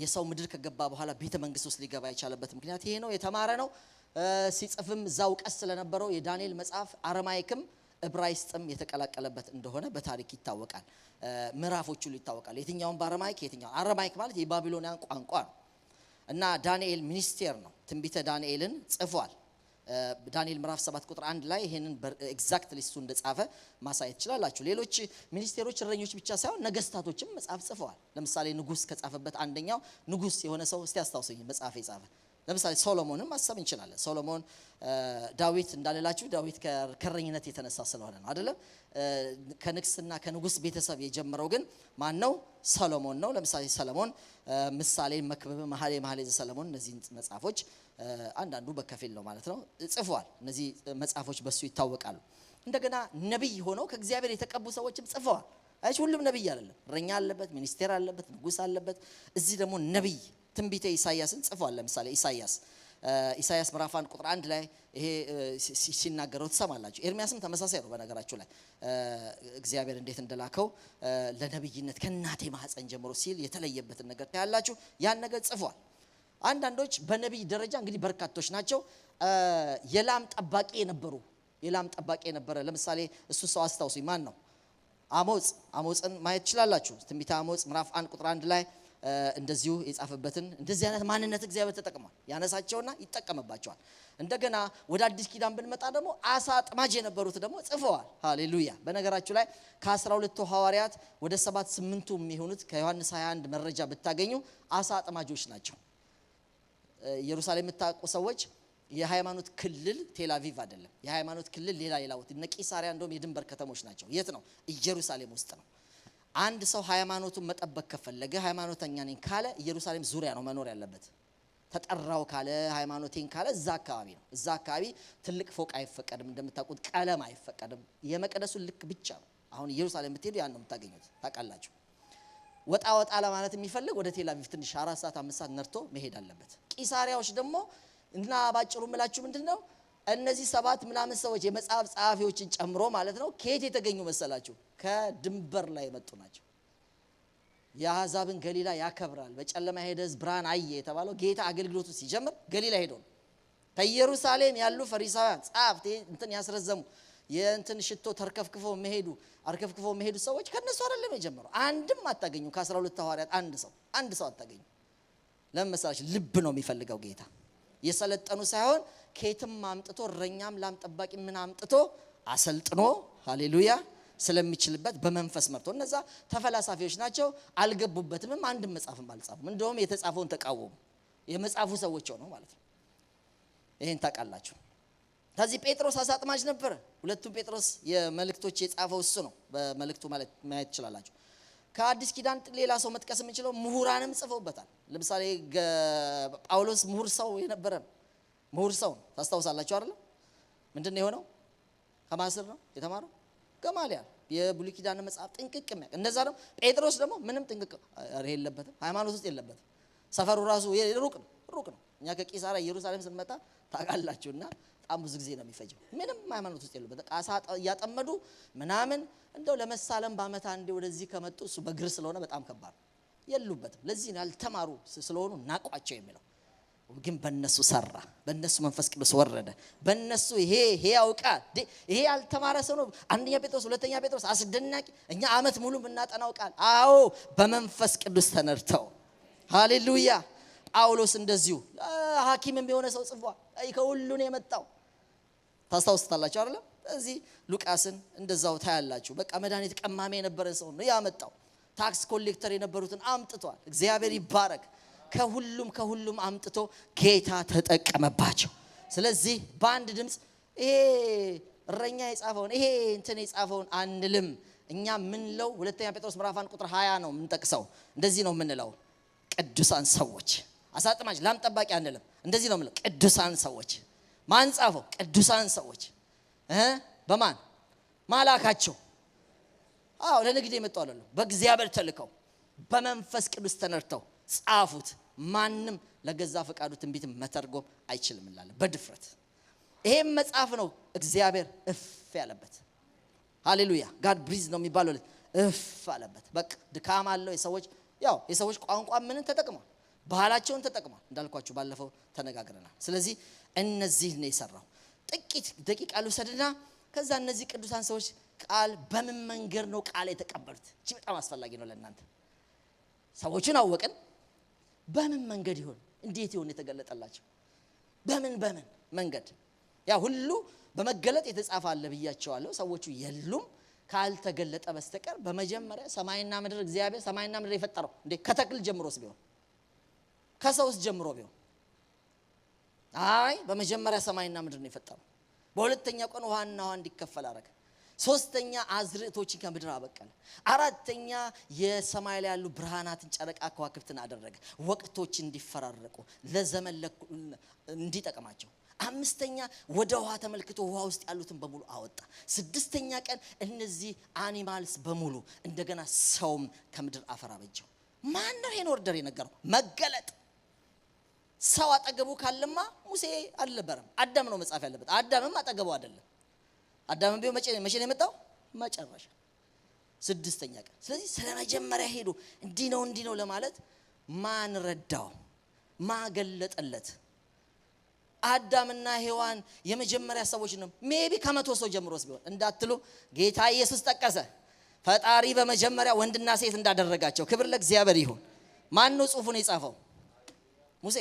የሰው ምድር ከገባ በኋላ ቤተ መንግስት ውስጥ ሊገባ የቻለበት ምክንያት ይሄ ነው። የተማረ ነው። ሲጽፍም እዛው ቀስ ስለነበረው የዳንኤል መጽሐፍ አረማይክም ዕብራይስጥም የተቀላቀለበት እንደሆነ በታሪክ ይታወቃል። ምዕራፎቹ ይታወቃል። የትኛውን በአረማይክ የትኛው አረማይክ ማለት የባቢሎኒያን ቋንቋ ነው። እና ዳንኤል ሚኒስቴር ነው። ትንቢተ ዳንኤልን ጽፏል። ዳንኤል ምዕራፍ 7 ቁጥር 1 ላይ ይሄንን ኤግዛክትሊ እሱ እንደጻፈ ማሳየት ይችላልላችሁ። ሌሎች ሚኒስቴሮች እረኞች ብቻ ሳይሆን ነገስታቶችም መጽሐፍ ጽፈዋል። ለምሳሌ ንጉስ ከጻፈበት አንደኛው ንጉስ የሆነ ሰው እስቲ አስታውሱኝ መጽሐፍ የጻፈ ለምሳሌ ሶሎሞንን ማሰብ እንችላለን። ሶሎሞን ዳዊት እንዳለላችሁ ዳዊት ከእረኝነት የተነሳ ስለሆነ ነው አይደለም። ከንግስና ከንጉስ ቤተሰብ የጀመረው ግን ማን ነው? ሰሎሞን ነው። ለምሳሌ ሰሎሞን ምሳሌ፣ መክብብ፣ መኃልየ ዘሰሎሞን እነዚህ መጽሐፎች አንዳንዱ በከፊል ነው ማለት ነው ጽፈዋል። እነዚህ መጽሐፎች በሱ ይታወቃሉ። እንደገና ነብይ ሆነው ከእግዚአብሔር የተቀቡ ሰዎችም ጽፈዋል። አይሽ ሁሉም ነብይ አይደለም። እረኛ አለበት፣ ሚኒስቴር አለበት፣ ንጉስ አለበት። እዚህ ደግሞ ነብይ ትንቢተ ኢሳይያስን ጽፏል። ለምሳሌ ኢሳይያስ ምዕራፍ 1 ቁጥር 1 ላይ ይሄ ሲናገረው ትሰማላችሁ። ኤርሚያስም ተመሳሳይ ነው። በነገራችሁ ላይ እግዚአብሔር እንዴት እንደላከው ለነብይነት ከእናቴ ማህፀን ጀምሮ ሲል የተለየበትን ነገር ታያላችሁ። ያን ነገር ጽፏል። አንዳንዶች በነብይ ደረጃ እንግዲህ በርካቶች ናቸው። የላም ጠባቂ የነበረ ለምሳሌ እሱ ሰው አስታውሱኝ ማን ነው? አሞጽን ማየት ትችላላችሁ። ትንቢተ አሞጽ ምዕራፍ 1 ቁጥር 1 ላይ እንደዚሁ የጻፈበትን እንደዚህ አይነት ማንነት እግዚአብሔር ተጠቅሟል። ያነሳቸውና ይጠቀምባቸዋል። እንደገና ወደ አዲስ ኪዳን ብንመጣ ደግሞ አሳ አጥማጅ የነበሩት ደግሞ ጽፈዋል። ሃሌሉያ። በነገራችሁ ላይ ከ12ቱ ሐዋርያት ወደ 7-8ቱ የሚሆኑት ከዮሐንስ 21 መረጃ ብታገኙ አሳ አጥማጆች ናቸው። ኢየሩሳሌም የምታውቁ ሰዎች የሃይማኖት ክልል ቴል አቪቭ አይደለም። የሃይማኖት ክልል ሌላ ቦታ እነ ቂሳሪያ እንደውም የድንበር ከተሞች ናቸው። የት ነው? ኢየሩሳሌም ውስጥ ነው። አንድ ሰው ሃይማኖቱን መጠበቅ ከፈለገ ሃይማኖተኛ ነኝ ካለ ኢየሩሳሌም ዙሪያ ነው መኖር ያለበት። ተጠራው ካለ ሃይማኖቴን ካለ እዛ አካባቢ ነው። እዛ አካባቢ ትልቅ ፎቅ አይፈቀድም፣ እንደምታውቁት ቀለም አይፈቀድም። የመቅደሱ ልክ ብቻ ነው። አሁን ኢየሩሳሌም ብትሄዱ ያን ነው የምታገኙት፣ ታውቃላችሁ። ወጣ ለማለት የሚፈልግ ወደ ቴል አቪቭ ትንሽ 4 ሰዓት 5 ሰዓት ነርቶ መሄድ አለበት። ቂሳሪያዎች ደግሞ እና ባጭሩ ምላችሁ ምንድነው እነዚህ 7 ምናምን ሰዎች የመጽሐፍ ጸሐፊዎችን ጨምሮ ማለት ነው ከየት የተገኙ መሰላችሁ? ከድንበር ላይ መጡ ናቸው። የአሕዛብን ገሊላ ያከብራል በጨለማ ሄደ ሕዝብ ብርሃን አየ የተባለው ጌታ አገልግሎቱ ሲጀምር ገሊላ ሄዶ ነው። ከኢየሩሳሌም ያሉ ፈሪሳውያን ጻፍት እንትን ያስረዘሙ የእንትን ሽቶ ተርከፍክፈው መሄዱ ሰዎች ከነሱ አይደለም የጀመረው። አንድም አታገኙ ከ12 ሐዋርያት አንድ ሰው አታገኙ። ለምን መሰላችሁ? ልብ ነው የሚፈልገው ጌታ። የሰለጠኑ ሳይሆን ከየትም አምጥቶ እረኛም ላም ጠባቂ ምን አምጥቶ አሰልጥኖ ሃሌሉያ ስለሚችልበት በመንፈስ መርቶ። እነዛ ተፈላሳፊዎች ናቸው፣ አልገቡበትም። አንድም መጽሐፍም አልጻፉም። እንደውም የተጻፈውን ተቃወሙ። የመጽሐፉ ሰዎች ሆነው ማለት ነው። ይሄን ታውቃላችሁ። ከዚህ ጴጥሮስ አሳጥማጅ ነበር። ሁለቱም ጴጥሮስ የመልእክቶች የጻፈው እሱ ነው። በመልእክቱ ማለት ማየት ይችላልላችሁ። ከአዲስ ኪዳን ሌላ ሰው መጥቀስ የምንችለው ምሁራንም ጽፈውበታል። ለምሳሌ ጳውሎስ ምሁር ሰው የነበረ ምሁር ሰው ታስታውሳላችሁ አይደል? ምንድነው የሆነው? ከማስር ነው የተማረው ገማልያል የብሉይ ኪዳን መጽሐፍ ጥንቅቅ የሚያውቅ። እንደዛ ነው ጴጥሮስ ደግሞ ምንም ጥንቅቅ የለበትም፣ ሃይማኖት ውስጥ የለበትም። ሰፈሩ ራሱ ሩቅ ነው። እኛ ከቂሳሪያ ኢየሩሳሌም ስንመጣ ታውቃላችሁና በጣም ብዙ ጊዜ ነው የሚፈጀው። ምንም ሃይማኖት ውስጥ የለበትም። ቃሳ ያጠመዱ ምናምን እንደው ለመሳለም በአመት አንዴ ወደዚህ ከመጡ እሱ በግር ስለሆነ በጣም ከባድ የሉበትም። ለዚህ ነው ያልተማሩ ስለሆኑ ናቋቸው የሚለው። ግን በእነሱ ሰራ፣ በእነሱ መንፈስ ቅዱስ ወረደ። በእነሱ ይሄ ያውቃል። ይሄ ያልተማረ ሰው ነው። አንደኛ ጴጥሮስ ሁለተኛ ጴጥሮስ አስደናቂ እኛ አመት ሙሉ እናጠናው ቃል። አዎ በመንፈስ ቅዱስ ተነርተው ሃሌሉያ። ጳውሎስ እንደዚሁ ሐኪምም የሆነ ሰው ጽፏል። ከሁሉ ነው የመጣው። ታስታውሱታላችሁ አይደል? እዚህ ሉቃስን እንደዛው ታያላችሁ። በቃ መድኃኒት ቀማሚ የነበረ ሰው ነው ያመጣው። ታክስ ኮሌክተር የነበሩትን አምጥቷል። እግዚአብሔር ይባረክ። ከሁሉም አምጥቶ ጌታ ተጠቀመባቸው። ስለዚህ በአንድ ድምጽ ይሄ እረኛ የጻፈውን ይሄ እንትን የጻፈውን አንልም። እኛ ምንለው ሁለተኛ ጴጥሮስ ምዕራፍ 1 ቁጥር 20 ነው የምንጠቅሰው። እንደዚህ ነው የምንለው፣ ቅዱሳን ሰዎች። አሳጥማጅ ላም ጠባቂ አንልም። እንደዚህ ነው የምንለው፣ ቅዱሳን ሰዎች። ማን ጻፈው? ቅዱሳን ሰዎች። በማን ማላካቸው? አዎ ለንግድ የመጣው አይደለም፣ በእግዚአብሔር ተልከው በመንፈስ ቅዱስ ተነርተው ጻፉት። ማንም ለገዛ ፈቃዱ ትንቢት መተርጎም አይችልም እንላለን በድፍረት። ይሄም መጽሐፍ ነው እግዚአብሔር እፍ ያለበት። ሃሌሉያ። ጋድ ብሪዝ ነው የሚባለው፣ እፍ አለበት። በቃ ድካም አለው። የሰዎች ቋንቋ ምንን ተጠቅሟል? ባህላቸውን ተጠቅሟል። እንዳልኳችሁ ባለፈው ተነጋግረናል። ስለዚህ እነዚህ ነው የሰራው። ጥቂት ደቂቃ ልውሰድና ከዛ እነዚህ ቅዱሳን ሰዎች ቃል በምን መንገድ ነው ቃል የተቀበሉት? እቺ በጣም አስፈላጊ ነው ለእናንተ። ሰዎችን አወቅን፣ በምን መንገድ ይሆን? እንዴት ይሆን የተገለጠላቸው? በምን መንገድ? ያ ሁሉ በመገለጥ የተጻፈ አለ ብያቸዋለሁ። ሰዎቹ የሉም ካልተገለጠ በስተቀር። በመጀመሪያ ሰማይና ምድር እግዚአብሔር ሰማይና ምድር የፈጠረው እንዴ ከተክል ጀምሮስ ቢሆን ከሰውስ ጀምሮ ቢሆን? አይ በመጀመሪያ ሰማይና ምድር ነው የፈጠረው። በሁለተኛው ቀን ውሃና ውሃ እንዲከፈል አደረገ። ሶስተኛ አዝርዕቶችን ከምድር አበቀለ። አራተኛ የሰማይ ላይ ያሉ ብርሃናትን ጨረቃ ከዋክብትን አደረገ፣ ወቅቶች እንዲፈራረቁ ለዘመን እንዲጠቅማቸው። አምስተኛ ወደ ውሃ ተመልክቶ ውሃ ውስጥ ያሉትን በሙሉ አወጣ። ስድስተኛ ቀን እነዚህ አኒማልስ በሙሉ እንደገና ሰውም ከምድር አፈር አበጀው። ማን ነው ይሄን ኦርደር የነገረው? መገለጥ። ሰው አጠገቡ ካለማ ሙሴ አልነበረም፣ አዳም ነው መጻፍ ያለበት። አዳምም አጠገቡ አይደለም። አዳም ቢሆን መቼ ነው የመጣው? መጨረሻ ስድስተኛ ቀን። ስለዚህ ስለመጀመሪያ ሄዶ እንዲህ ነው ለማለት ማን ረዳው? ማገለጠለት? አዳምና ሔዋን የመጀመሪያ ሰዎች ነው። ሜቢ ከ100 ሰው ጀምሮስ ቢሆን እንዳትሉ ጌታ ኢየሱስ ጠቀሰ። ፈጣሪ በመጀመሪያ ወንድና ሴት እንዳደረጋቸው። ክብር ለእግዚአብሔር ይሁን። ማን ነው ጽሑፉን የጻፈው? ሙሴ።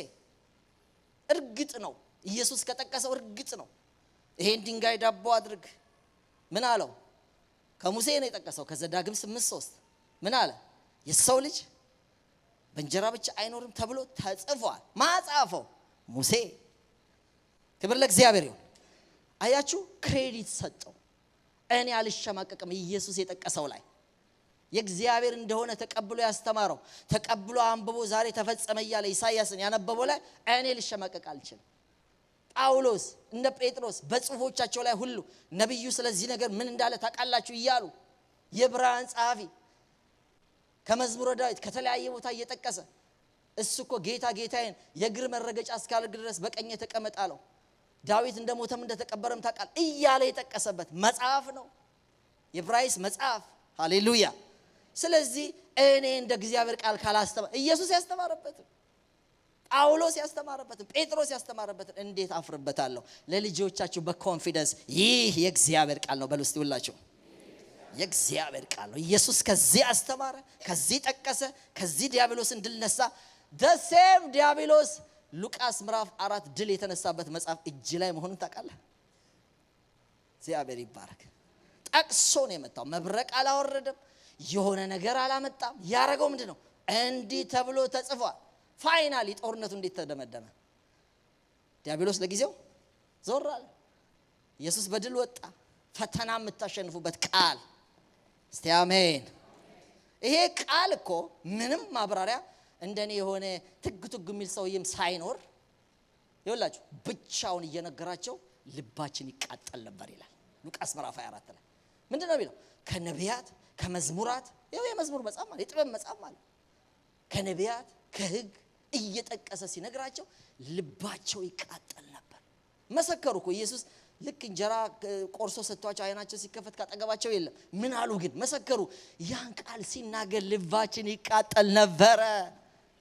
እርግጥ ነው ኢየሱስ ከጠቀሰው እርግጥ ነው። ይሄን ድንጋይ ዳቦ አድርግ ምን አለው? ከሙሴ ነው የጠቀሰው። ከዘዳግም 8:3 ምን አለ? የሰው ልጅ በእንጀራ ብቻ አይኖርም ተብሎ ተጽፏል። ማጻፈው ሙሴ። ክብር ለእግዚአብሔር ይሁን። አያችሁ፣ ክሬዲት ሰጠው። እኔ አልሸማቀቅም ኢየሱስ የጠቀሰው ላይ። የእግዚአብሔር እንደሆነ ተቀብሎ ያስተማረው ተቀብሎ አንብቦ ዛሬ ተፈጸመ ይያለ ኢሳይያስን ያነበበው ላይ እኔ ልሸማቀቅ አልችልም። ጳውሎስ እንደ ጴጥሮስ በጽፎቻቸው ላይ ሁሉ ነብዩ ስለዚህ ነገር ምን እንዳለ ታውቃላችሁ እያሉ የዕብራውያን ጸሐፊ ከመዝሙረ ዳዊት ከተለያየ ቦታ እየጠቀሰ እሱኮ ጌታ ጌታዬን የእግር መረገጫ እስካልግ ድረስ በቀኝ ተቀመጥ አለው። ዳዊት እንደሞተም እንደተቀበረም ታውቃል እያለ የጠቀሰበት መጽሐፍ ነው የዕብራይስ መጽሐፍ። ሃሌሉያ። ስለዚህ እኔ እንደ እግዚአብሔር ቃል ካላስተማ ኢየሱስ ያስተማረበት ጳውሎስ ያስተማረበት ጴጥሮስ ያስተማረበት እንዴት አፍርበታለሁ? ለልጆቻችሁ በኮንፊደንስ ይህ የእግዚአብሔር ቃል ነው በሉ እስቲ ሁላችሁ። የእግዚአብሔር ቃል ነው። ኢየሱስ ከዚህ አስተማረ፣ ከዚህ ጠቀሰ፣ ከዚህ ዲያብሎስን ድል ነሳ። ደሴም ዲያብሎስ ሉቃስ ምዕራፍ 4 ድል የተነሳበት መጽሐፍ እጅ ላይ መሆኑን ታውቃለህ? እግዚአብሔር ይባረክ። ጠቅሶ ነው የመጣው። መብረቅ አላወረደም፣ የሆነ ነገር አላመጣም። ያረገው ምንድነው? እንዲህ ተብሎ ተጽፏል። ፋይናሊ ጦርነቱ እንዴት ተደመደመ? ዲያብሎስ ለጊዜው ዞር አለ፣ ኢየሱስ በድል ወጣ። ፈተና የምታሸንፉበት ቃል እስቲ አሜን። ይሄ ቃል እኮ ምንም ማብራሪያ እንደኔ የሆነ ትግትግ የሚል ሰውዬም ሳይኖር ይወላችሁ ብቻውን እየነገራቸው ልባችን ይቃጠል ነበር ይላል ሉቃስ ምዕራፍ 24 ላይ። ምንድነው የሚለው? ከነቢያት ከመዝሙራት፣ ይሄ የመዝሙር መጽሐፍ ማለት የጥበብ መጽሐፍ ማለት ከነቢያት ከሕግ እየጠቀሰ ሲነግራቸው ልባቸው ይቃጠል ነበር። መሰከሩ እኮ ኢየሱስ ልክ እንጀራ ቆርሶ ሰጥቷቸው አይናቸው ሲከፈት ካጠገባቸው የለም። ምን አሉ ግን? መሰከሩ። ያን ቃል ሲናገር ልባችን ይቃጠል ነበረ።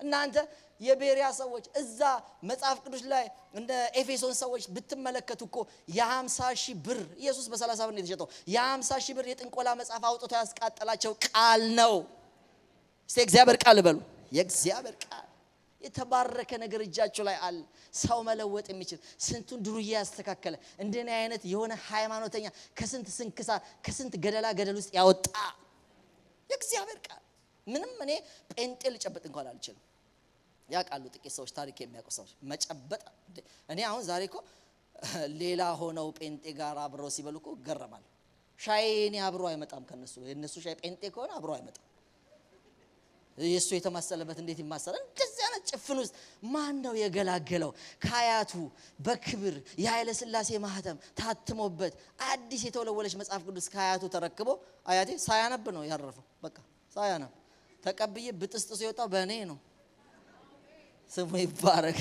እናንተ የቤሪያ ሰዎች እዛ መጽሐፍ ቅዱስ ላይ እንደ ኤፌሶን ሰዎች ብትመለከቱ እኮ የ50,000 ብር ኢየሱስ በ30 ብር ነው የተሸጠው። የ50,000 ብር የጥንቆላ መጽሐፍ አውጥቶ ያስቃጠላቸው ቃል ነው። እስቲ እግዚአብሔር ቃል በሉ። የእግዚአብሔር ቃል የተባረከ ነገር እጃቸው ላይ አለ። ሰው መለወጥ የሚችል ስንቱን ድሩዬ ያስተካከለ እንደኔ አይነት የሆነ ሃይማኖተኛ ከስንት ስንክሳር ከስንት ገደላ ገደል ውስጥ ያወጣ የእግዚአብሔር ቃል። ምንም እኔ ጴንጤ ልጨበጥ እንኳን አልችልም። ያውቃሉ ጥቂት ሰዎች ታሪክ የሚያውቁ ሰዎች መጨበጥ። እኔ አሁን ዛሬ እኮ ሌላ ሆነው ጴንጤ ጋር አብረው ሲበሉ እኮ ገረማል። ሻይ እኔ አብሮ አይመጣም ከነሱ። የነሱ ሻይ ጴንጤ ከሆነ አብሮ አይመጣም። ኢየሱስ የተማሰለበት እንዴት ይማሰላል? እንደዚህ አይነት ጭፍን ውስጥ ማን ነው የገላገለው? ከአያቱ በክብር የኃይለ ሥላሴ ማህተም ታትሞበት አዲስ የተወለወለች መጽሐፍ ቅዱስ ከአያቱ ተረክቦ አያቴ ሳያነብ ነው ያረፈው። በቃ ሳያነብ ተቀብዬ ብጥስጥሱ የወጣው በእኔ ነው። ስሙ ይባረክ፣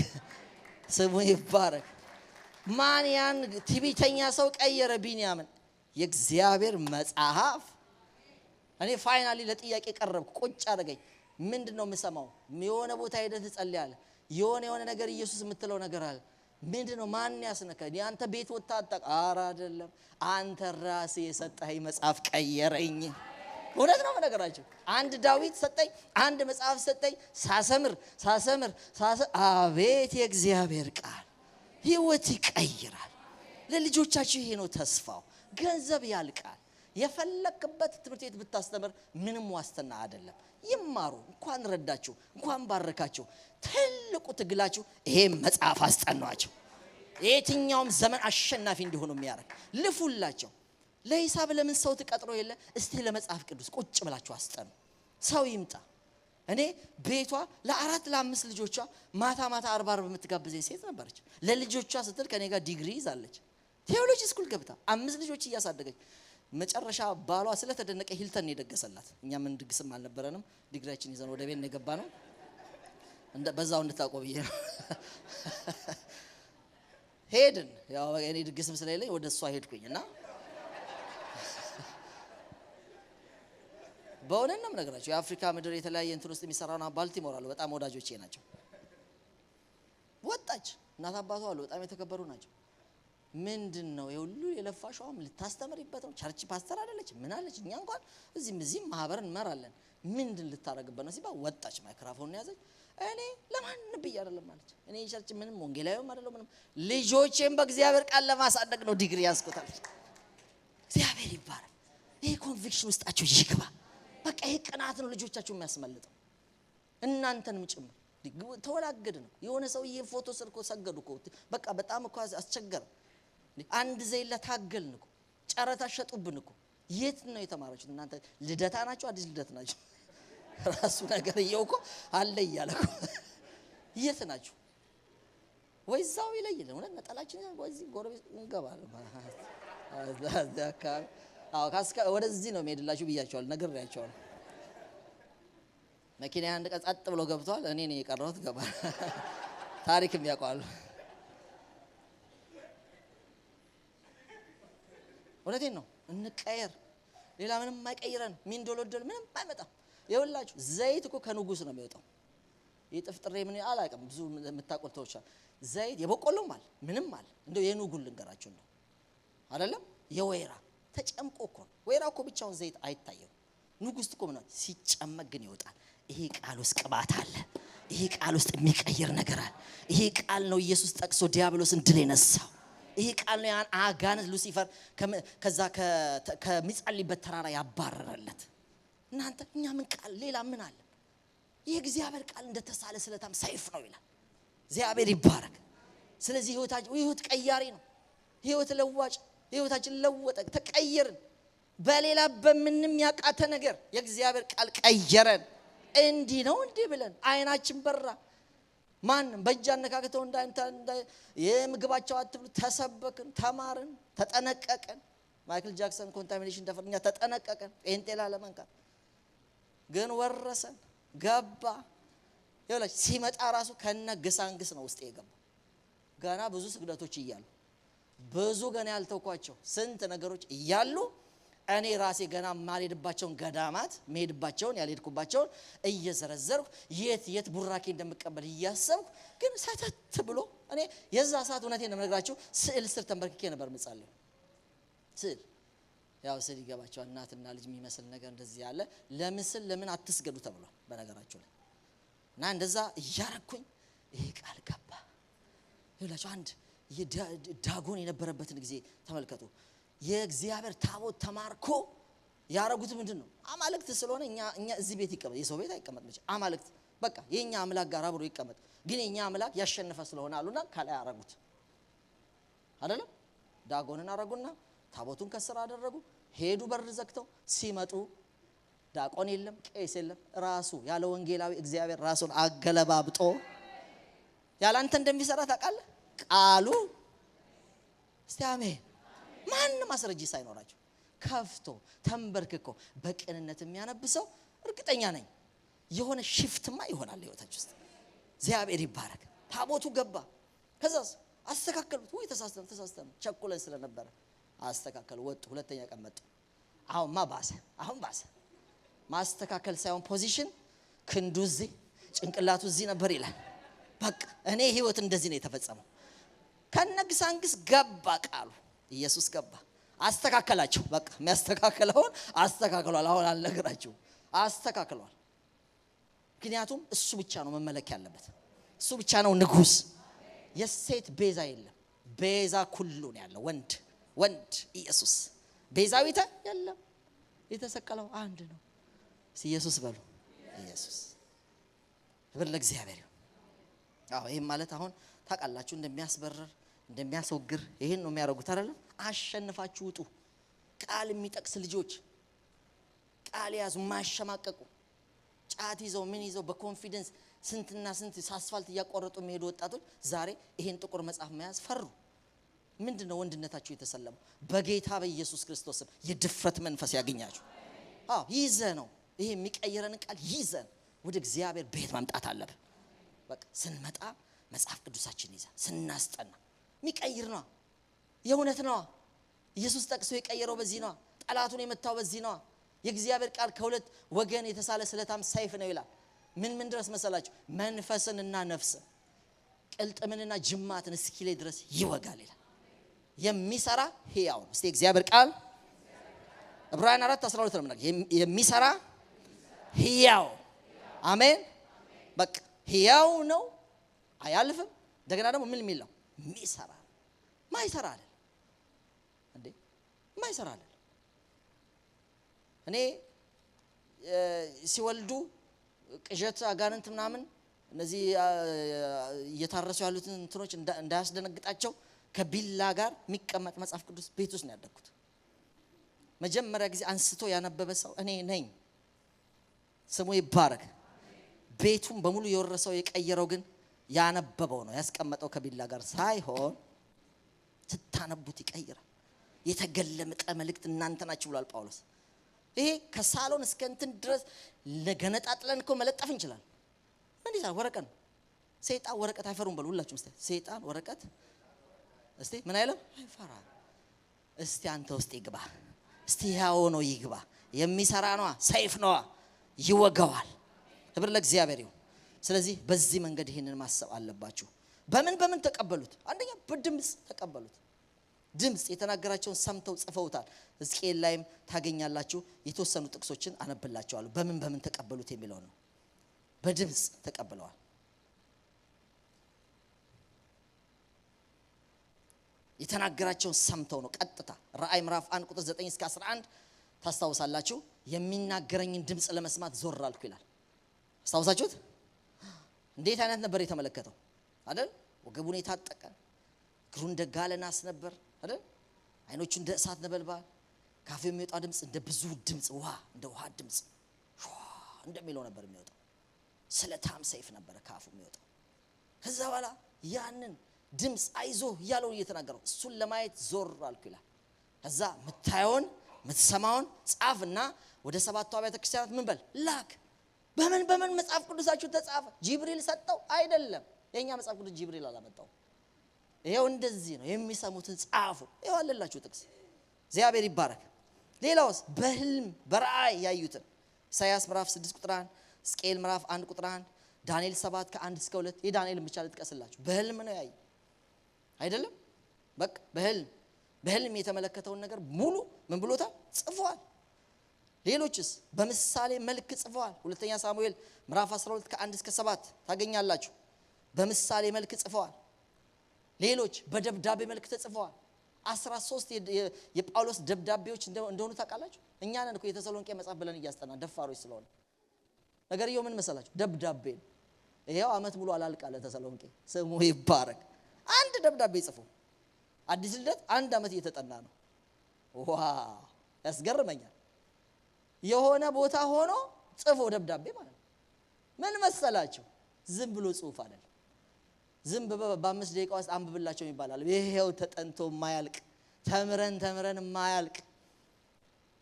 ስሙ ይባረክ። ማን ያን ትዕቢተኛ ሰው ቀየረ? ቢንያምን የእግዚአብሔር መጽሐፍ። እኔ ፋይናሊ ለጥያቄ ቀረብኩ። ቁጭ አደረገኝ። ምንድነው የምሰማው? የሆነ ቦታ ሄደህ ትጸልያለህ። የሆነ ነገር ኢየሱስ የምትለው ነገር አለ። ምንድነው? ማን ያስነካኝ? አንተ ቤት ወጣ አጣ። ኧረ አይደለም፣ አንተ ራስህ የሰጠኸኝ መጽሐፍ ቀየረኝ። እውነት ነው ነገራችሁ። አንድ ዳዊት ሰጠኝ፣ አንድ መጽሐፍ ሰጠኝ። ሳሰምር አቤት የእግዚአብሔር ቃል ህይወት ይቀይራል። ለልጆቻችሁ ይሄ ነው ተስፋው። ገንዘብ ያልቃል። የፈለክበት ትምህርት ቤት ብታስተምር ምንም ዋስትና አይደለም። ይማሩ። እንኳን ረዳችሁ፣ እንኳን ባረካችሁ። ትልቁ ትግላችሁ ይሄ መጽሐፍ አስጠኗቸው። የትኛውም ዘመን አሸናፊ እንዲሆኑ የሚያደርግ ልፉላቸው። ለሂሳብ ለምን ሰው ተቀጥሮ የለ? እስቲ ለመጽሐፍ ቅዱስ ቁጭ ብላችሁ አስጠኑ። ሰው ይምጣ። እኔ ቤቷ ለ4 ለ5 ልጆቿ ማታ 40 በምትጋብዘኝ ሴት ነበረች። ለልጆቿ ስትል ከኔ ጋር ዲግሪ ይዛለች። ቴዎሎጂ ስኩል ገብታ 5 ልጆች እያሳደገች መጨረሻ ባሏ ስለተደነቀ ሂልተን የደገሰላት። እኛ ምን ድግስም አልነበረንም። ዲግሪያችን ይዘን ወደ ቤት ነው የገባ ነው። በዛው እንድታቆብዬ ነው ሄድን። ያው እኔ ድግስም ስለሌለኝ ወደ እሷ ሄድኩኝና በእውነት ነው የምነግራቸው። የአፍሪካ ምድር የተለያየ እንትን ውስጥ የሚሰራውና ባልቲሞር አሉ። በጣም ወዳጆቼ ናቸው። ወጣች። እናት አባቷ አሉ። በጣም የተከበሩ ናቸው። ምንድነው የሁሉ የለፋሽውም ልታስተምርበት ነው? ቸርች ፓስተር አይደለች ምን አለች? እኛ እንኳን እዚህም ማህበር እንመራለን። ምንድን ልታረግበት ነው ሲባል ወጣች። ማይክሮፎን ያዘች። እኔ ለማን ብዬ አይደለም አለች። እኔ ቸርች ምንም ወንጌላዊም አይደለም ምንም፣ ልጆቼን በእግዚአብሔር ቃል ለማሳደግ ነው ዲግሪ ያስቆታል። እግዚአብሔር ይባረክ። ይሄ ኮንቪክሽን ውስጣችሁ ይግባ። በቃ ይሄ ቅናት ነው ልጆቻችሁ የሚያስመልጠው፣ እናንተንም ጭምር። ተወላገድ ነው። የሆነ ሰውዬ ፎቶ ስልኮ ሰገዱ እኮ በቃ በጣም እኮ አስቸገረ። አንድ ዘይላ ታገልን እኮ ጨረታ ሸጡብን እኮ የት ነው የተማራችሁት እናንተ? ልደታ ናችሁ? አዲስ ልደት ናችሁ? ራሱ ነገር እየውኮ አለ እያለኩ የት ናችሁ? ወይዛው ይለይልን ወለ ነጠላችን ወይዚ ጎረቤት እንገባለን አዛካ ካስካ ወደዚህ ነው የሚሄድላችሁ ብያቸዋል፣ ነግሬያቸዋል። መኪና አንድ ቀን ጸጥ ብሎ ገብቷል። እኔ ነኝ የቀረሁት ገባ ታሪክም ያውቃሉ። ወለቴን ነው እንቀየር። ሌላ ምንም የማይቀይረን ሚንዶሎዶል ምንም አይመጣም። ይኸውላችሁ ዘይት እኮ ከንጉስ ነው የሚወጣው። የጥፍጥሬ ምን አላውቅም፣ ብዙ የምታውቁት ተውቻ ዘይት የበቆሎም አለ ምንም አለ። እንደው የንጉል ልንገራችሁ ነው አይደለም፣ የወይራ ተጨምቆ እኮ ነው። ወይራ እኮ ብቻውን ዘይት አይታየው። ንጉስ እኮ ምን ሲጨመቅ ግን ይወጣል። ይሄ ቃል ውስጥ ቅባት አለ። ይሄ ቃል ውስጥ የሚቀየር ነገር አለ። ይሄ ቃል ነው ኢየሱስ ጠቅሶ ዲያብሎስን ድል የነሳው። ይሄ ቃል ነው ያን አጋንንት ሉሲፈር ከዛ ከሚጸልይበት ተራራ ያባረረለት። እናንተ እኛ ምን ቃል ሌላ ምን አለ? የእግዚአብሔር ቃል እንደተሳለ ስለታም ሰይፍ ነው ይላል። እግዚአብሔር ይባረክ። ስለዚህ ህይወት ቀያሪ ነው። ህይወት ለዋጭ፣ ህይወታችን ለወጠ፣ ተቀየርን። በሌላ በምንም ያቃተ ነገር የእግዚአብሔር ቃል ቀየረን። እንዲህ ነው እንዲህ ብለን አይናችን በራ። ማንም በእጅ አነካክተው እንዳይ የምግባቸው አትብሉ ተሰበክን፣ ተማርን፣ ተጠነቀቀን። ማይክል ጃክሰን ኮንታሚኔሽን ደፈርኛ ተጠነቀቀን። ጴንጤላ ለመንካት ግን ወረሰን ገባ። ይኸውልህ ሲመጣ ራሱ ከነ ግሳንግስ ነው ውስጥ የገባው። ገና ብዙ ስግደቶች እያሉ ብዙ ገና ያልተውኳቸው ስንት ነገሮች እያሉ እኔ ራሴ ገና ማልሄድባቸውን ገዳማት መሄድባቸውን ያልሄድኩባቸውን እየዘረዘርኩ የት ቡራኬ እንደምቀበል እያሰብኩ ግን ሰተት ብሎ እኔ የዛ ሰዓት እውነቴን ነው የምነግራችሁ ስዕል ስር ተንበርክኬ ነበር የምጸልየው። ስዕል ያው ስዕል ይገባቸዋል። እናትና ልጅ የሚመስል ነገር እንደዚህ ያለ ለምስል ለምን አትስገዱ ተብሏል በነገራችሁ ላይ። እና እንደዛ እያረኩኝ ይሄ ቃል ገባ። ይላችሁ አንድ ዳጎን የነበረበትን ጊዜ ተመልከቱ። የእግዚአብሔር ታቦት ተማርኮ ያረጉት ምንድነው? አማልክት ስለሆነ እኛ እዚህ ቤት ይቀመጥ፣ የሰው ቤት አይቀመጥ ብቻ አማልክት በቃ የኛ አምላክ ጋር አብሮ ይቀመጥ። ግን የኛ አምላክ ያሸነፈ ስለሆነ አሉና ካላይ ያረጉት አይደለም። ዳጎንን አረጉና ታቦቱን ከስራ አደረጉ። ሄዱ በር ዘግተው ሲመጡ ዳቆን የለም፣ ቄስ የለም። ራሱ ያለ ወንጌላዊ እግዚአብሔር ራሱን አገለባብጦ ያላንተ እንደሚሰራ ታውቃለህ። ቃሉ እስቲ አሜን። ማንም ማስረጃ ሳይኖራቸው ከፍቶ ተንበርክኮ በቅንነት የሚያነብሰው እርግጠኛ ነኝ የሆነ ሽፍትማ ይሆናል ህይወታችሁ ውስጥ። እግዚአብሔር ይባረክ። ታቦቱ ገባ። ከዛስ አስተካከሉት። ወይ ተሳስተን ቸኩለን ስለነበረ አስተካከሉ። ወጡ። ሁለተኛ ቀን መጡ። አሁን ባሰ። ማስተካከል ሳይሆን ፖዚሽን ክንዱ እዚህ ጭንቅላቱ እዚህ ነበር ይላል። በቃ እኔ ህይወት እንደዚህ ነው የተፈጸመው። ከነግሳንግስ ገባ ቃሉ። ኢየሱስ ገባ። አስተካከላቸው። በቃ የሚያስተካከለውን አስተካክሏል። አሁን አልነግራችሁ አስተካክሏል። ምክንያቱም እሱ ብቻ ነው መመለክ ያለበት። እሱ ብቻ ነው ንጉስ። የሴት ቤዛ የለም። ቤዛ ኩሉ ነው ያለው። ወንድ ኢየሱስ። ቤዛዊተ የለም። የተሰቀለው አንድ ነው። ኢየሱስ በሉ። ኢየሱስ ክብር ለእግዚአብሔር ይሁን። ይሄን ማለት አሁን ታውቃላችሁ እንደሚያስበረር እንደሚያስወግር ይሄን ነው የሚያደርጉት አይደል? አሸንፋችሁ ውጡ። ቃል የሚጠቅስ ልጆች ቃል ያዙ፣ ማሸማቀቁ ጫት ይዘው ምን ይዘው በኮንፊደንስ ስንትና ስንት አስፋልት እያቆረጡ የሚሄዱ ወጣቶች ዛሬ ይሄን ጥቁር መጽሐፍ መያዝ ፈሩ። ምንድነው ወንድነታችሁ የተሰለመው? በጌታ በኢየሱስ ክርስቶስ የድፍረት መንፈስ ያገኛችሁ። ይዘ ነው ይሄ የሚቀየረን ቃል ይዘን ወደ እግዚአብሔር ቤት ማምጣት አለብን። በቃ ስንመጣ መጽሐፍ ቅዱሳችን ይዘን ስናስጠና የሚቀይር ነው። የእውነት ነው። ኢየሱስ ጠቅሶ የቀየረው በዚህ ነው። ጠላቱን የመታው በዚህ ነው። የእግዚአብሔር ቃል ከሁለት ወገን የተሳለ ስለታም ሰይፍ ነው ይላል። ምን ድረስ መሰላችሁ? መንፈስንና ነፍስን ቅልጥምንና ጅማትን እስኪለይ ድረስ ይወጋል ይላል። የሚሰራ ሕያው ነው። እስቲ እግዚአብሔር ቃል ዕብራውያን 4:12 ነው የሚሰራ ሕያው። አሜን። በቃ ሕያው ነው፣ አያልፍም። እንደገና ደግሞ ምን የሚል ነው? የሚሰራ ማይሰራ አይደል እንዴ? ማይሰራ አይደል? እኔ ሲወልዱ ቅዠት አጋንንት ምናምን እነዚህ እየታረሱ ያሉትን እንትኖች እንዳያስደነግጣቸው ከቢላ ጋር የሚቀመጥ መጽሐፍ ቅዱስ ቤት ውስጥ ነው ያደግኩት። መጀመሪያ ጊዜ አንስቶ ያነበበ ሰው እኔ ነኝ። ስሙ ይባረክ። ቤቱን በሙሉ የወረሰው የቀየረው ግን ያነበበው ነው። ያስቀመጠው ከቢላ ጋር ሳይሆን ስታነቡት ይቀይራል። የተገለመጠ መልእክት እናንተ ናችሁ ብሏል ጳውሎስ። ይሄ ከሳሎን እስከ እንትን ድረስ ለገነጣጥለን እኮ መለጠፍ እንችላለን። ምን ይላል? ወረቀት ነው። ሰይጣን ወረቀት አይፈሩም በሉ ሁላችሁም። እስቲ ሰይጣን ወረቀት እስቲ ምን አይልም? አይፈራ። እስቲ አንተ ውስጥ ይግባ። እስቲ ያው ነው ይግባ። የሚሰራ ነው፣ ሰይፍ ነው፣ ይወጋዋል። ክብር ለእግዚአብሔር ይሁን። ስለዚህ በዚህ መንገድ ይሄንን ማሰብ አለባችሁ። በምን ተቀበሉት? አንደኛ በድምጽ ተቀበሉት። ድምጽ የተናገራቸውን ሰምተው ጽፈውታል። ሕዝቅኤል ላይም ታገኛላችሁ። የተወሰኑ ጥቅሶችን አነብላችኋለሁ። በምን ተቀበሉት የሚለው ነው። በድምጽ ተቀበለዋል። የተናገራቸውን ሰምተው ነው። ቀጥታ ራእይ ምዕራፍ 1 ቁጥር 9 እስከ 11 ታስታውሳላችሁ። የሚናገረኝን ድምጽ ለመስማት ዞር አልኩ ይላል። አስታውሳችሁት? እንዴት አይነት ነበር የተመለከተው አይደል? ወገቡን የታጠቀ እግሩ እንደ ጋለ ናስ ነበር አይደል? አይኖቹ እንደ እሳት ነበልባል፣ ካፉ የሚወጣው ድምጽ እንደ ብዙ ድምጽ ውሃ፣ እንደ ውሃ ድምጽ እንደሚለው ነበር የሚወጣው። ስለታም ሰይፍ ነበር ካፉ የሚወጣው። ከዛ በኋላ ያንን ድምጽ አይዞ እያለው እየተናገረው እሱን ለማየት ዞር አልኩ ይላል። ከዛ ምታየውን ምትሰማውን ጻፍና ወደ 7ቱ አብያተ ክርስቲያናት ምን በል ላክ። በምን መጽሐፍ ቅዱሳችሁ ተጻፈ? ጂብሪል ሰጠው አይደለም። የኛ መጽሐፍ ቅዱስ ጂብሪል አላመጣው። ይሄው እንደዚህ ነው። የሚሰሙትን ጻፉ። ይሄው አለላችሁ ጥቅስ። እግዚአብሔር ይባረክ። ሌላውስ በህልም በራእይ ያዩትን ኢሳይያስ ምዕራፍ 6 ቁጥር 1፣ ሕዝቅኤል ምዕራፍ 1 ቁጥር 1፣ ዳንኤል 7 ከ1 እስከ 2 የዳንኤልን ብቻ ልጥቀስላችሁ። በህልም ነው ያዩ አይደለም? በቃ በህልም የተመለከተውን ነገር ሙሉ ምን ብሎታል? ጽፏል። ሌሎችስ በምሳሌ መልክ ጽፈዋል። ሁለተኛ ሳሙኤል ምዕራፍ 12 ከ1 እስከ 7 ታገኛላችሁ። በምሳሌ መልክ ጽፈዋል። ሌሎች በደብዳቤ መልክ ተጽፈዋል። 13 የጳውሎስ ደብዳቤዎች እንደሆኑ ታውቃላችሁ። እኛ ነን እኮ የተሰሎንቄ መጽሐፍ ብለን እያስጠናን ደፋሮች ስለሆነ። ነገርየው ምን መሰላችሁ? ደብዳቤ ነው። ይሄው አመት ሙሉ አላልቃለ ተሰሎንቄ። ስሙ ይባረክ። አንድ ደብዳቤ ጽፎ አዲስ ልደት 1 አመት እየተጠና ነው። ዋው ያስገርመኛል። የሆነ ቦታ ሆኖ ጽፎ ደብዳቤ ማለት ነው። ምን መሰላችሁ? ዝም ብሎ ጽሁፍ አይደለም። ዝም በ5 ደቂቃ ውስጥ አንብብላቸው ይባላል። ይሄው ተጠንቶ ማያልቅ ተምረን ማያልቅ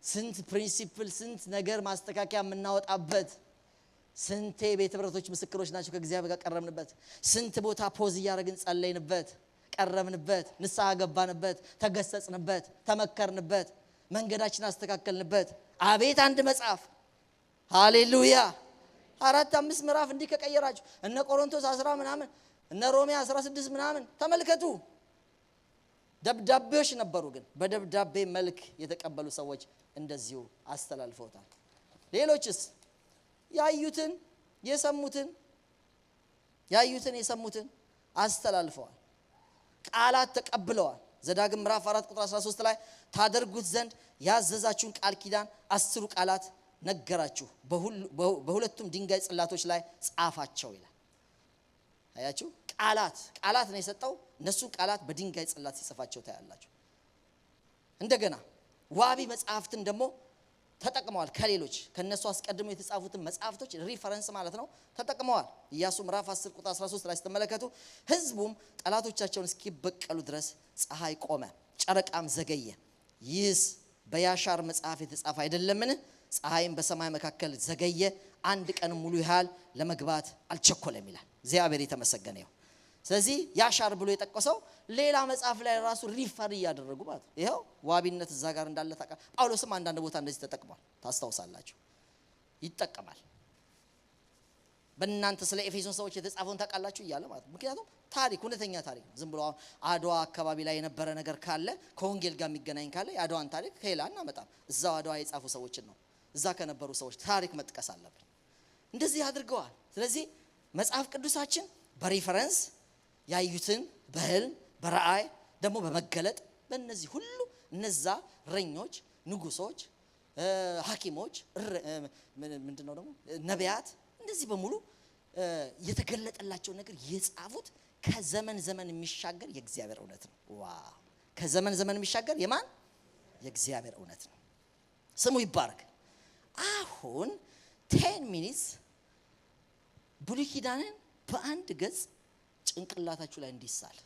ስንት ፕሪንሲፕል ስንት ነገር ማስተካከያ የምናወጣበት ስንቴ ቤተ ህብረቶች ምስክሮች ናቸው ከእግዚአብሔር ጋር ቀረብንበት። ስንት ቦታ ፖዝ እያደረግን ጸለይንበት፣ ቀረብንበት፣ ንስሐ ገባንበት፣ ተገሰጽንበት፣ ተመከርንበት፣ መንገዳችን አስተካከልንበት። አቤት አንድ መጽሐፍ! ሃሌሉያ! 4-5 ምዕራፍ እንዲህ ከቀየራችሁ እነ ቆሮንቶስ 10 ምናምን እነ ሮሜ 16 ምናምን ተመልከቱ። ደብዳቤዎች ነበሩ፣ ግን በደብዳቤ መልክ የተቀበሉ ሰዎች እንደዚሁ አስተላልፈውታል። ሌሎችስ ያዩትን የሰሙትን አስተላልፈዋል። ቃላት ተቀብለዋል። ዘዳግም ምዕራፍ 4 ቁጥር 13 ላይ ታደርጉት ዘንድ ያዘዛችሁን ቃል ኪዳን 10 ቃላት ነገራችሁ፣ በሁለቱም ድንጋይ ጽላቶች ላይ ጻፋቸው ይላል። አያችሁ፣ ቃላት ነው የሰጠው። እነሱ ቃላት በድንጋይ ጽላት ሲጽፋቸው ታያላችሁ። እንደገና ዋቢ መጽሐፍትን ደግሞ ተጠቅመዋል። ከሌሎች ከነሱ አስቀድሞ የተጻፉትን መጽሐፍቶች ሪፈረንስ ማለት ነው ተጠቅመዋል። ኢያሱ ምዕራፍ 10 ቁጥር 13 ላይ ስትመለከቱ ሕዝቡም ጠላቶቻቸውን እስኪበቀሉ ድረስ ፀሐይ ቆመ፣ ጨረቃም ዘገየ። ይህስ በያሻር መጽሐፍ የተጻፈ አይደለምን? ፀሐይም በሰማይ መካከል ዘገየ፣ 1 ቀን ሙሉ ያህል ለመግባት አልቸኮለም ይላል። እግዚአብሔር የተመሰገነ ይሁን። ስለዚህ ያሻር ብሎ የጠቀሰው ሌላ መጽሐፍ ላይ ራሱ ሪፈር እያደረጉ ማለት ነው። ይሄው ዋቢነት እዛ ጋር እንዳለ ታውቃለህ። ጳውሎስም አንዳንድ ቦታ እንደዚህ ተጠቅሟል፣ ታስታውሳላችሁ። ይጠቀማል። በእናንተ ስለ ኤፌሶን ሰዎች የተጻፈውን ታውቃላችሁ እያለ ማለት ነው። ምክንያቱም ታሪክ እውነተኛ ታሪክ ነው። ዝም ብሎ አድዋ አካባቢ ላይ የነበረ ነገር ካለ ከወንጌል ጋር የሚገናኝ ካለ የአድዋን ታሪክ ከሌላ እናመጣም። እዛው አድዋ የጻፉ ሰዎችን ነው እዛ ከነበሩ ሰዎች ታሪክ መጥቀስ አለብን። እንደዚህ አድርገዋል። ስለዚህ መጽሐፍ ቅዱሳችን በሪፈረንስ ያዩትን በህልም በራእይ ደግሞ በመገለጥ በእነዚህ ሁሉ እነዛ እረኞች፣ ንጉሶች፣ ሐኪሞች ምንድነው ደግሞ ነቢያት እንደዚህ በሙሉ የተገለጠላቸው ነገር የጻፉት ከዘመን ዘመን የሚሻገር የእግዚአብሔር እውነት ነው። ዋው! ከዘመን ዘመን የሚሻገር የማን? የእግዚአብሔር እውነት ነው። ስሙ ይባረክ። አሁን 10 ሚኒትስ ብሉይ ኪዳንን በአንድ ገጽ ጭንቅላታችሁ ላይ እንዲሳል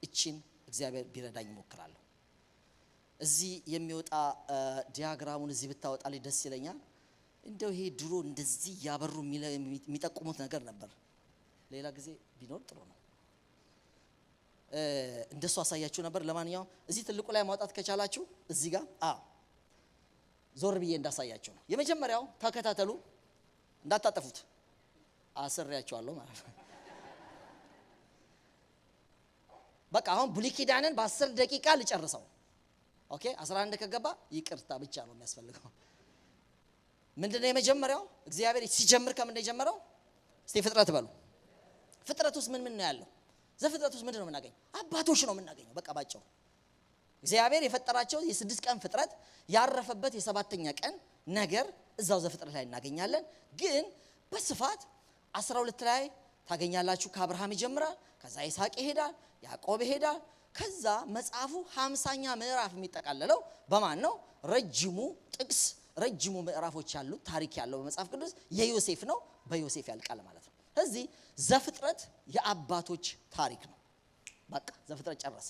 እቺን እግዚአብሔር ቢረዳኝ እሞክራለሁ። እዚህ የሚወጣ ዲያግራሙን እዚህ ብታወጣልኝ ደስ ይለኛል። እንደው ይሄ ድሮ እንደዚህ ያበሩ የሚጠቁሙት ነገር ነበር። ሌላ ጊዜ ቢኖር ጥሩ ነው። እንደሱ አሳያችሁ ነበር። ለማንኛውም እዚህ ትልቁ ላይ ማውጣት ከቻላችሁ እዚህ ጋር ዞር ብዬ እንዳሳያችሁ ነው። የመጀመሪያው ተከታተሉ፣ እንዳታጠፉት። አስሬያችኋለሁ ማለት ነው። በቃ አሁን ብሉይ ኪዳንን በ10 ደቂቃ ልጨርሰው። ኦኬ 11 ከገባ ይቅርታ ብቻ ነው የሚያስፈልገው። ምንድነው የመጀመሪያው? እግዚአብሔር ሲጀምር ከምን የጀመረው? እስቲ ፍጥረት በሉ። ፍጥረት ውስጥ ምን ነው ያለው? ዘፍጥረት ውስጥ ምንድነው የምናገኘው? አባቶች ነው የምናገኘው። በቃ ባጭሩ እግዚአብሔር የፈጠራቸው የ6 ቀን ፍጥረት ያረፈበት የ7ኛ ቀን ነገር እዛው ዘፍጥረት ላይ እናገኛለን። ግን በስፋት 12 ላይ ታገኛላችሁ። ከአብርሃም ይጀምራል፣ ከዛ ይስሐቅ ይሄዳል፣ ያዕቆብ ይሄዳል። ከዛ መጽሐፉ 50ኛ ምዕራፍ የሚጠቃለለው በማን ነው? ረጅሙ ጥቅስ ረጅሙ ምዕራፎች ያሉት ታሪክ ያለው በመጽሐፍ ቅዱስ የዮሴፍ ነው። በዮሴፍ ያልቃል ማለት ነው። ስለዚህ ዘፍጥረት የአባቶች ታሪክ ነው። በቃ ዘፍጥረት ጨረሰ።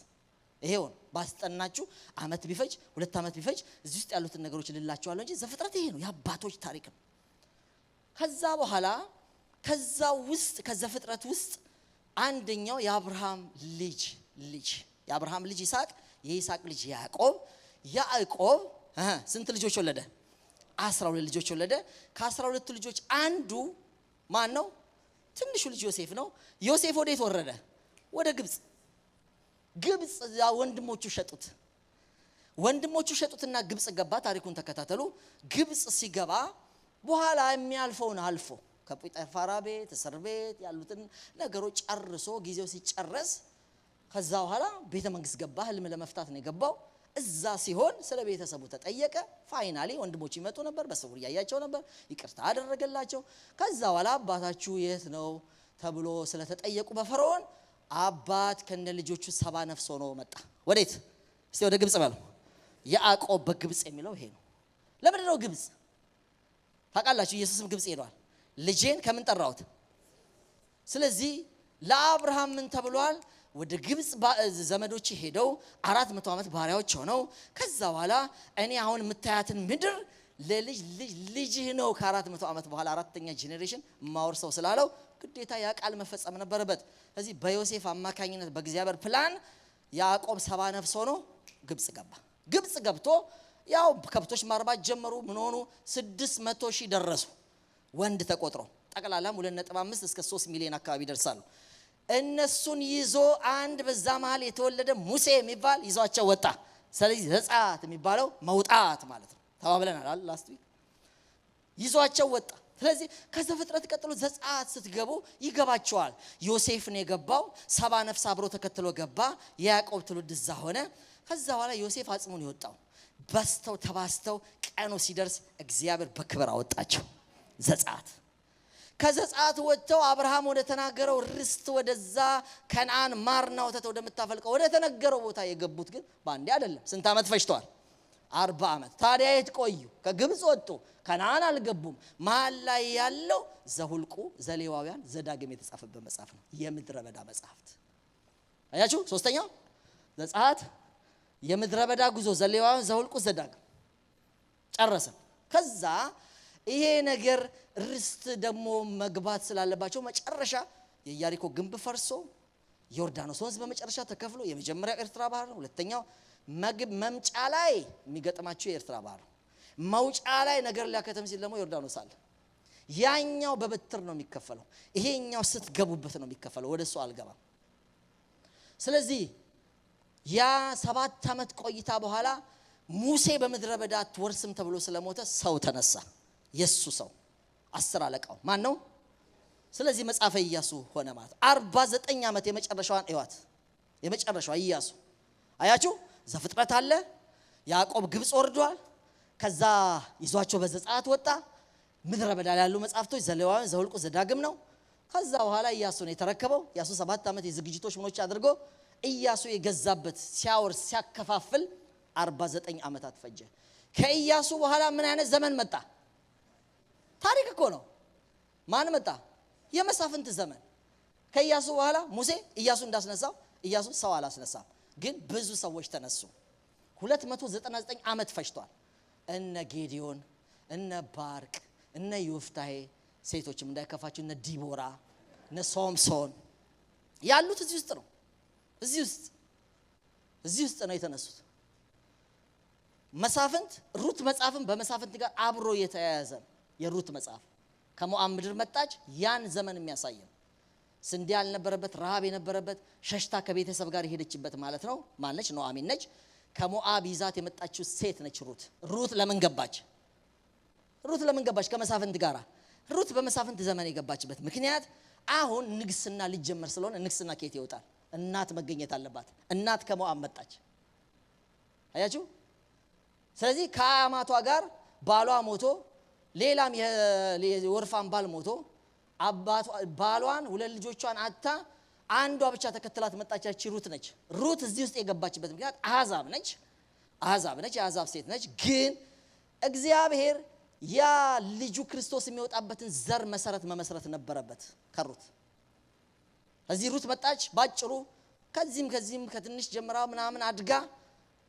ይሄውን ባስጠናችሁ አመት ቢፈጅ 2 አመት ቢፈጅ እዚህ ውስጥ ያሉትን ነገሮች ልላችኋለሁ እንጂ ዘፍጥረት ይሄ ነው፣ የአባቶች ታሪክ ነው። ከዛ በኋላ ከዛ ውስጥ ከዘፍጥረት ውስጥ አንደኛው የአብርሃም ልጅ የአብርሃም ልጅ ይስሐቅ፣ የይስሐቅ ልጅ ያዕቆብ ስንት ልጆች ወለደ? 12 ልጆች ወለደ። ከ12 ልጆች አንዱ ማን ነው? ትንሹ ልጅ ዮሴፍ ነው። ዮሴፍ ወዴት ወረደ? ወደ ግብጽ ወንድሞቹ ሸጡትና ግብጽ ገባ። ታሪኩን ተከታተሉ። ግብጽ ሲገባ በኋላ የሚያልፈውን አልፎ ከጲጠፋራ ቤት እስር ቤት ያሉትን ነገሮች ጨርሶ ጊዜው ሲጨረስ ከዛ በኋላ ቤተ መንግስት ገባ። ህልም ለመፍታት ነው የገባው። እዛ ሲሆን ስለ ቤተሰቡ ተጠየቀ። ፋይናሊ ወንድሞቹ ይመጡ ነበር፣ በስውር ያያቸው ነበር፣ ይቅርታ አደረገላቸው። ከዛ በኋላ አባታችሁ የት ነው ተብሎ ስለተጠየቁ በፈርዖን አባት ከነ ልጆቹ 70 ነፍስ ሆኖ መጣ። ወዴት? እስቲ ወደ ግብጽ በሉ። ያዕቆብ በግብጽ የሚለው ይሄ ነው። ለምንድን ነው ግብጽ? ታውቃላችሁ ኢየሱስም ግብጽ ሄዷል። ልጄን ከምን ጠራሁት? ስለዚህ ለአብርሃም ምን ተብሏል? ወደ ግብጽ ዘመዶች ሄደው 400 ዓመት ባሪያዎች ሆነው ከዛ በኋላ እኔ አሁን የምታያትን ምድር ለልጅህ ነው ከ400 ዓመት በኋላ 4ኛ ጄኔሬሽን ማወርሰው ስላለው ግዴታ ያ ቃል መፈጸም ነበረበት። ስለዚህ በዮሴፍ አማካኝነት በእግዚአብሔር ፕላን ያዕቆብ 70 ነፍስ ሆኖ ግብጽ ገባ። ግብጽ ገብቶ ያው ከብቶች ማርባት ጀመሩ። ምን ሆኑ? 600,000 ደረሱ ወንድ ተቆጥሮ። ጠቅላላም 2.5 እስከ 3 ሚሊዮን አካባቢ ይደርሳሉ። እነሱን ይዞ አንድ በዛ መሃል የተወለደ ሙሴ የሚባል ይዟቸው ወጣ። ስለዚህ ዘጸአት የሚባለው መውጣት ማለት ነው። ተባብለናል ላስት ዊክ። ይዟቸው ወጣ። ስለዚህ ከዘፍጥረት ቀጥሎ ዘጸአት ስትገቡ ይገባቸዋል። ዮሴፍ ነው የገባው። 70 ነፍስ አብሮ ተከትሎ ገባ። የያዕቆብ ትውልድ እዛ ሆነ። ከዛ በኋላ ዮሴፍ አጽሙን ይወጣው በስተው ተባስተው ቀኑ ሲደርስ እግዚአብሔር በክብር አወጣቸው። ዘጸአት ከዘጸአት ወጥተው አብርሃም ወደ ተናገረው ርስት ወደዛ ከነዓን ማርና ወተት ወደምታፈልቀው ወደ ተነገረው ቦታ የገቡት ግን ባንዴ አይደለም። ስንት ዓመት ፈጅቷል? 40 ዓመት። ታዲያ የት ቆዩ? ከግብጽ ወጡ፣ ከነዓን አልገቡም። መሃል ላይ ያለው ዘሁልቁ፣ ዘሌዋውያን፣ ዘዳግም የተጻፈበት መጽሐፍ ነው። የምድረ በዳ መጽሐፍት አያችሁ። ሶስተኛው ዘጸአት፣ የምድረ በዳ ጉዞ፣ ዘሌዋውያን፣ ዘሁልቁ፣ ዘዳግም ጨረሰ። ከዛ ይሄ ነገር ርስት ደግሞ መግባት ስላለባቸው መጨረሻ የኢያሪኮ ግንብ ፈርሶ ዮርዳኖስ ወንዝ በመጨረሻ ተከፍሎ የመጀመሪያው ኤርትራ ባህር ነው። ሁለተኛው መምጫ ላይ የሚገጥማቸው የኤርትራ ባህር ነው። መውጫ ላይ ነገር ሊያከተም ሲል ደግሞ ዮርዳኖስ አለ። ያኛው በበትር ነው የሚከፈለው፣ ይሄኛው ስትገቡበት ነው የሚከፈለው። ወደሱ አልገባም። ስለዚህ ያ 7 ዓመት ቆይታ በኋላ ሙሴ በምድረ በዳ አትወርስም ተብሎ ስለሞተ ሰው ተነሳ። የሱ ሰው 10 አለቃው ማን ነው? ስለዚህ መጽሐፈ ኢያሱ ሆነ ማለት 49 ዓመት የመጨረሻዋን እዋት የመጨረሻዋ ኢያሱ አያችሁ። ዘፍጥረት አለ፣ ያዕቆብ ግብጽ ወርዷል። ከዛ ይዟቸው በዘጸአት ወጣ። ምድረ በዳ ላይ ያሉ መጽሐፍቶች ዘሌዋውያን፣ ዘሁልቁ፣ ዘዳግም ነው። ከዛ በኋላ ኢያሱ ነው የተረከበው። ኢያሱ 7 ዓመት የዝግጅቶች ምኖች አድርጎ ኢያሱ የገዛበት ሲያወርስ ሲያከፋፍል 49 ዓመታት ፈጀ። ከኢያሱ በኋላ ምን አይነት ዘመን መጣ? ታሪክ እኮ ነው። ማን መጣ? የመሳፍንት ዘመን። ከኢያሱ በኋላ ሙሴ ኢያሱ እንዳስነሳው ኢያሱ ሰው አላስነሳም፣ ግን ብዙ ሰዎች ተነሱ። 299 ዓመት ፈጅቷል። እነ ጌዲዮን፣ እነ ባርቅ፣ እነ ዮፍታሔ፣ ሴቶችም እንዳይከፋችሁ እነ ዲቦራ፣ እነ ሶምሶን ያሉት እዚህ ውስጥ ነው። እዚህ ውስጥ ነው የተነሱት። መሳፍንት ሩት መጽሐፍን በመሳፍንት ጋር አብሮ የተያያዘ የሩት መጽሐፍ ከሞዓብ ምድር መጣች። ያን ዘመን የሚያሳይ ነው። ስንዴ ያልነበረበት፣ ረሃብ የነበረበት፣ ሸሽታ ከቤተሰብ ጋር የሄደችበት ማለት ነው። ማነች? ኑኃሚን ነች። ከሞዓብ ይዛት የመጣችው ሴት ነች ሩት። ሩት ለምን ገባች? ከመሳፍንት ጋር? ሩት በመሳፍንት ዘመን የገባችበት ምክንያት አሁን ንግስና ሊጀመር ስለሆነ ንግስና ከየት ይወጣል? እናት መገኘት አለባት። እናት ከሞዓብ መጣች። አያችሁ? ስለዚህ ከአማቷ ጋር ባሏ ሞቶ፣ ሌላም የወርፋን ባል ሞቶ፣ ባሏን ሁለት ልጆቿን አጥታ አንዷ ብቻ ተከትላት መጣች። ሩት ነች። ሩት እዚህ ውስጥ የገባችበት ምክንያት አሕዛብ ነች፣ የአሕዛብ ሴት ነች። ግን እግዚአብሔር ያ ልጁ ክርስቶስ የሚወጣበትን ዘር መሰረት መመስረት ነበረበት ከሩት። እዚህ ሩት መጣች። ባጭሩ ከዚህም ከትንሽ ጀምራ ምናምን አድጋ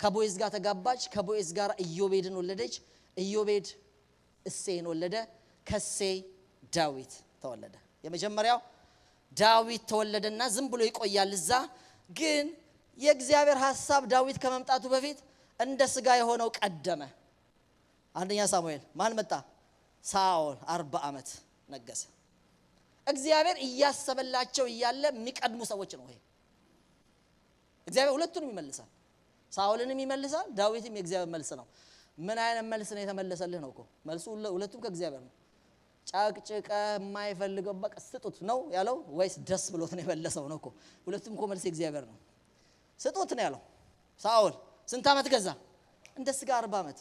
ከቦዔዝ ጋር ተጋባች። ከቦዔዝ ጋር ኢዮቤድን ወለደች። ኢዮቤድ እሴይን ወለደ። ከእሴይ ዳዊት ተወለደ። የመጀመሪያው ዳዊት ተወለደና ዝም ብሎ ይቆያል እዛ። ግን የእግዚአብሔር ሐሳብ ዳዊት ከመምጣቱ በፊት እንደ ስጋ የሆነው ቀደመ። አንደኛ ሳሙኤል ማን መጣ? ሳኦል 40 ዓመት ነገሰ። እግዚአብሔር እያሰበላቸው እያለ የሚቀድሙ ሰዎች ነው። ይሄ እግዚአብሔር ሁለቱንም ይመልሳል። ሳኦልንም ይመልሳል፣ ዳዊትም የእግዚአብሔር መልስ ነው። ምን አይነት መልስ ነው የተመለሰልህ ነው እኮ መልሱ። ሁለቱም ከእግዚአብሔር ነው። ጫቅጭቀ የማይፈልገው በቃ ስጡት ነው ያለው ወይስ ደስ ብሎት ነው የመለሰው ነው እኮ? ሁለቱም እኮ መልስ የእግዚአብሔር ነው። ስጡት ነው ያለው። ሳኦል ስንት ዓመት ገዛ? እንደ ስጋ 40 ዓመት።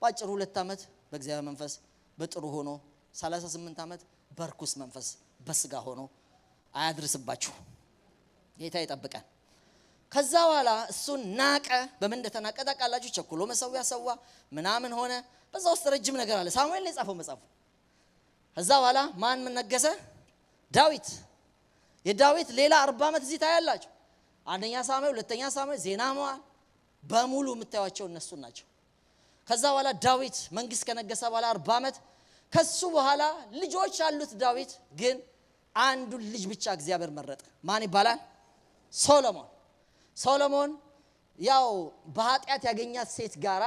ባጭሩ 2 ዓመት በእግዚአብሔር መንፈስ በጥሩ ሆኖ 38 ዓመት በርኩስ መንፈስ በስጋ ሆኖ አያድርስባችሁ። ጌታ ይጠብቀን። ከዛ በኋላ እሱን ናቀ። በምን እንደተናቀ ታውቃላችሁ? ቸኩሎ መሰዊያ ሰዋ ምናምን ሆነ። በዛ ውስጥ ረጅም ነገር አለ። ሳሙኤል ነው የጻፈው መጽሐፉ። ከዛ በኋላ ማን ነገሰ? ዳዊት። የዳዊት ሌላ 40 ዓመት እዚህ ታያላችሁ። አንደኛ ሳሙኤል፣ ሁለተኛ ሳሙኤል፣ ዜና መዋዕል በሙሉ የምታዩቸው እነሱ ናቸው። ከዛ በኋላ ዳዊት መንግስት ከነገሰ በኋላ 40 ዓመት ከሱ በኋላ ልጆች አሉት ዳዊት። ግን አንዱን ልጅ ብቻ እግዚአብሔር መረጠ። ማን ይባላል? ሶሎሞን ያው በኃጢአት ያገኛት ሴት ጋራ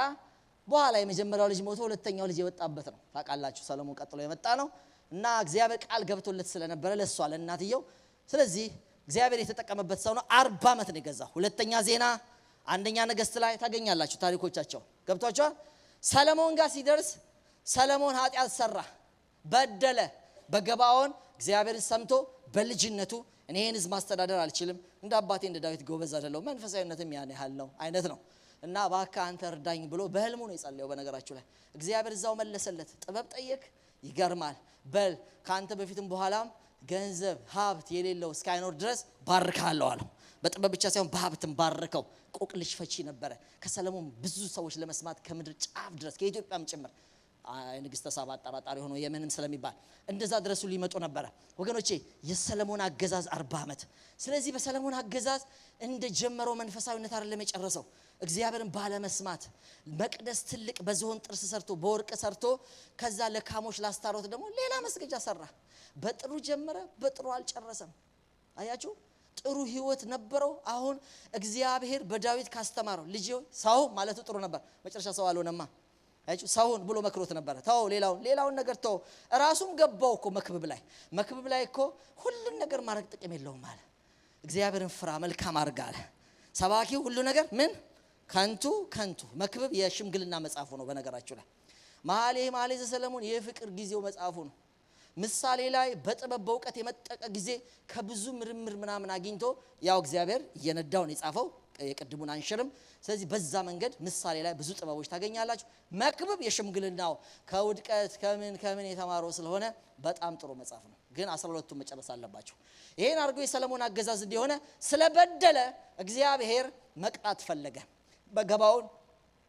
በኋላ የመጀመሪያው ልጅ ሞቶ ሁለተኛው ልጅ የወጣበት ነው። ታውቃላችሁ ሰሎሞን ቀጥሎ የመጣ ነው እና እግዚአብሔር ቃል ገብቶለት ስለነበረ ለሷ ለእናትየው፣ ስለዚህ እግዚአብሔር የተጠቀመበት ሰው ነው። 40 ዓመት ነው የገዛው። ሁለተኛ ዜና፣ አንደኛ ነገስት ላይ ታገኛላችሁ ታሪኮቻቸው። ገብቷችኋል? ሰሎሞን ጋር ሲደርስ ሰሎሞን ኃጢአት ሰራ፣ በደለ። በገባዖን እግዚአብሔርን ሰምቶ በልጅነቱ እኔ ይህን ሕዝብ ማስተዳደር አልችልም፣ እንደ አባቴ እንደ ዳዊት ጎበዝ አይደለሁም፣ መንፈሳዊነትም ያን ያህል ነው አይነት ነው እና እባክህ አንተ እርዳኝ ብሎ በህልሙ ነው የጸለየው። በነገራችሁ ላይ እግዚአብሔር እዛው መለሰለት። ጥበብ ጠየቅ፣ ይገርማል። በል ካንተ በፊትም በኋላም ገንዘብ ሀብት የሌለው እስካይኖር ድረስ ባርካለሁ አለው። በጥበብ ብቻ ሳይሆን በሀብትም ባረከው። ቆቅልሽ ፈቺ ነበረ። ከሰሎሞን ብዙ ሰዎች ለመስማት ከምድር ጫፍ ድረስ ከኢትዮጵያም ጭምር ንግስተ ሳባ አጠራጣሪ ሆኖ የመንም ስለሚባል እንደዛ ድረሱ ሊመጡ ነበረ። ወገኖቼ የሰሎሞን አገዛዝ 40 ዓመት። ስለዚህ በሰሎሞን አገዛዝ እንደ ጀመረው መንፈሳዊነት አይደለም የጨረሰው። እግዚአብሔርን ባለመስማት መቅደስ ትልቅ በዝሆን ጥርስ ሰርቶ በወርቅ ሰርቶ ከዛ ለካሞች ላስታሮት ደግሞ ሌላ መስገጃ ሰራ። በጥሩ ጀመረ፣ በጥሩ አልጨረሰም። አያችሁ? ጥሩ ህይወት ነበረው። አሁን እግዚአብሔር በዳዊት ካስተማረው ልጅ ሰው ማለቱ ጥሩ ነበር። መጨረሻ ሰው አልሆነማ። አያችሁ? ሰውን ብሎ መክሮት ነበር። ተው ሌላውን ነገር ተው። ራሱም ገባው እኮ መክብብ ላይ እኮ ሁሉን ነገር ማድረግ ጥቅም የለውም አለ። እግዚአብሔርን ፍራ መልካም አድርግ አለ። ሰባኪው ሁሉ ነገር ምን ከንቱ። መክብብ የሽምግልና መጽሐፉ ነው። በነገራችሁ ላይ መኃልየ ዘሰሎሞን የፍቅር ጊዜው መጽሐፉ ነው። ምሳሌ ላይ በጥበብ በእውቀት የመጠቀ ጊዜ ከብዙ ምርምር ምናምን አግኝቶ ያው እግዚአብሔር እየነዳው ነው የጻፈው። የቅድሙን አንሽርም። ስለዚህ በዛ መንገድ ምሳሌ ላይ ብዙ ጥበቦች ታገኛላችሁ። መክብብ የሽምግልናው ከውድቀት ከምን የተማረው ስለሆነ በጣም ጥሩ መጽሐፍ ነው። ግን 12ቱን መጨረስ አለባችሁ። ይሄን አድርጎ የሰሎሞን አገዛዝ እንዲሆነ ስለበደለ እግዚአብሔር መቅጣት ፈለገ። በገባዖን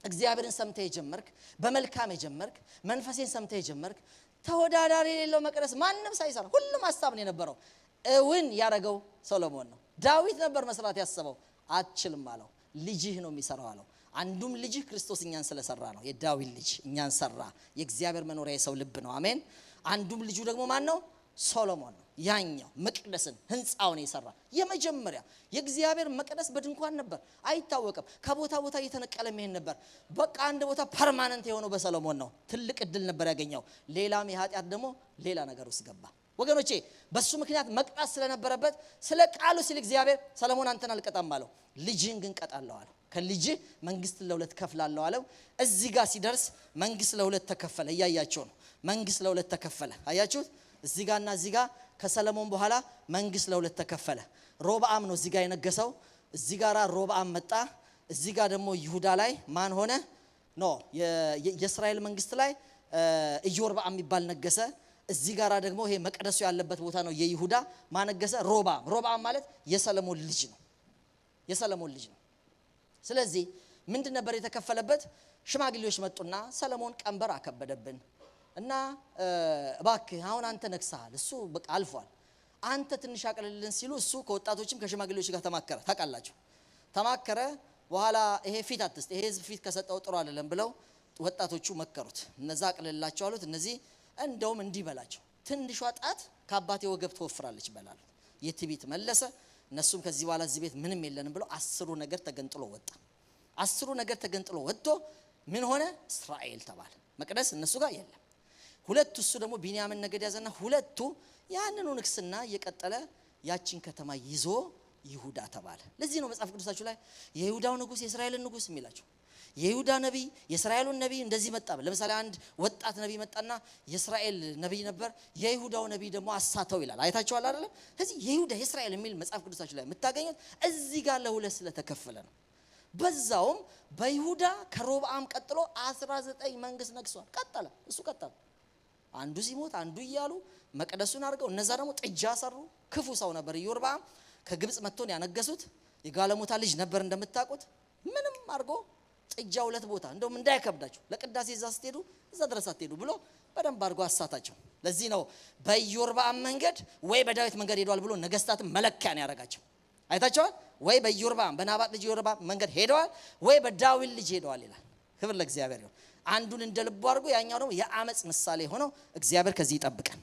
እግዚአብሔርን ሰምተህ የጀመርክ በመልካም የጀመርክ መንፈሴን ሰምተህ የጀመርክ ተወዳዳሪ የሌለው መቅደስ ማንንም ሳይሰራ ሁሉም ሐሳብ ነው የነበረው እውን ያረጋው ሰሎሞን ነው። ዳዊት ነበር መስራት ያሰበው አትችልም አለው። ልጅህ ነው የሚሰራው አለው። አንዱም ልጅህ ክርስቶስ እኛን ስለሰራ ነው። የዳዊት ልጅ እኛን ሰራ። የእግዚአብሔር መኖሪያ የሰው ልብ ነው። አሜን። አንዱም ልጁ ደግሞ ማን ነው? ሶሎሞን ነው። ያኛው መቅደስን ህንጻውን የሰራ የመጀመሪያ የእግዚአብሔር መቅደስ በድንኳን ነበር አይታወቅም። ከቦታ ቦታ እየተነቀለ መሄድ ነበር። በቃ አንድ ቦታ ፐርማነንት የሆነው በሰሎሞን ነው። ትልቅ እድል ነበር ያገኘው። ሌላም የኃጢአት ደግሞ ሌላ ነገር ውስጥ ገባ። ወገኖቼ በሱ ምክንያት መቅጣት ስለነበረበት ስለ ቃሉ ሲል እግዚአብሔር ሰሎሞን አንተን አልቀጣም አለው። ልጅህን ግን ቀጣለሁ አለው። ከልጅህ መንግስትን ለሁለት ከፍላለሁ አለው። እዚህ ጋር ሲደርስ መንግስት ለሁለት ተከፈለ። እያያችሁ ነው። መንግስት ለሁለት ተከፈለ። አያችሁት? እዚህ ጋርና እዚህ ጋር ከሰሎሞን በኋላ መንግስት ለሁለት ተከፈለ። ሮብዓም ነው እዚህ ጋር የነገሰው። እዚህ ጋር ሮብዓም መጣ። እዚህ ጋር ደግሞ ይሁዳ ላይ ማን ሆነ? ኖ የእስራኤል መንግስት ላይ ኢዮርብዓም የሚባል ነገሰ። እዚህ ጋር ደግሞ ይሄ መቅደሱ ያለበት ቦታ ነው የይሁዳ ማነገሰ ሮብዓም። ሮብዓም ማለት የሰሎሞን ልጅ ነው። የሰሎሞን ልጅ ነው። ስለዚህ ምንድን ነበር የተከፈለበት? ሽማግሌዎች መጡና ሰሎሞን ቀንበር አከበደብን እና እባክህ አሁን አንተ ነግሰሃል፣ እሱ በቃ አልፏል፣ አንተ ትንሽ አቅልልን ሲሉ እሱ ከወጣቶችም ከሽማግሌዎች ጋር ተማከረ። ታውቃላችሁ ተማከረ። በኋላ ይሄ ፊት አትስጥ፣ ይሄ ህዝብ ፊት ከሰጠው ጥሩ አይደለም ብለው ወጣቶቹ መከሩት። እነዛ አቅልላቸው አሉት። እነዚህ እንደውም እንዲህ በላቸው፣ ትንሿ ጣት ከአባቴ ወገብ ትወፍራለች በላሉ። የትዕቢት መለሰ። እነሱም ከዚህ በኋላ እዚህ ቤት ምንም የለንም ብለው 10 ነገር ተገንጥሎ ወጣ። 10 ነገር ተገንጥሎ ወጥቶ ምን ሆነ? እስራኤል ተባለ። መቅደስ እነሱ ጋር የለም። ሁለቱ እሱ ደግሞ ቢንያምን ነገድ ያዘና ሁለቱ ያንኑ ንግስና እየቀጠለ ያቺን ከተማ ይዞ ይሁዳ ተባለ። ለዚህ ነው መጽሐፍ ቅዱሳችሁ ላይ የይሁዳው ንጉስ የእስራኤልን ንጉስ የሚላቸው። የይሁዳ ነብይ የእስራኤሉን ነብይ እንደዚህ መጣ። ለምሳሌ አንድ ወጣት ነብይ መጣና የእስራኤል ነብይ ነበር፣ የይሁዳው ነብይ ደግሞ አሳተው ይላል። አይታችኋል አይደል? ስለዚህ የይሁዳ የእስራኤል የሚል መጽሐፍ ቅዱሳችሁ ላይ የምታገኙት እዚህ ጋር ለሁለት ስለተከፈለ ነው። በዛውም በይሁዳ ከሮብዓም ቀጥሎ 19 መንግስት ነግሷል። ቀጠለ። እሱ ቀጠለ። አንዱ ሲሞት አንዱ እያሉ መቅደሱን አድርገው እነዛ ደግሞ ጥጃ ሰሩ። ክፉ ሰው ነበር ኢዮርብዓም። ከግብጽ መጥቶን ያነገሱት የጋለሞታ ልጅ ነበር እንደምታውቁት። ምንም አድርጎ ጥጃ ሁለት ቦታ እንደውም እንዳይከብዳችሁ ለቅዳሴ እዛ ስትሄዱ እዛ ድረስ አትሄዱ ብሎ በደንብ አድርጎ አሳታቸው። ለዚህ ነው በኢዮርብዓም መንገድ ወይ በዳዊት መንገድ ሄደዋል ብሎ ነገስታትን መለኪያን ያደረጋቸው። አይታችኋል? ወይ በኢዮርብዓም በናባጥ ልጅ ኢዮርብዓም መንገድ ሄደዋል ወይ በዳዊት ልጅ ሄደዋል ይላል። ክብር ለእግዚአብሔር ይሁን። አንዱን እንደልቡ አድርጎ ያኛው ደግሞ የአመጽ ምሳሌ ሆኖ እግዚአብሔር ከዚህ ይጠብቀን።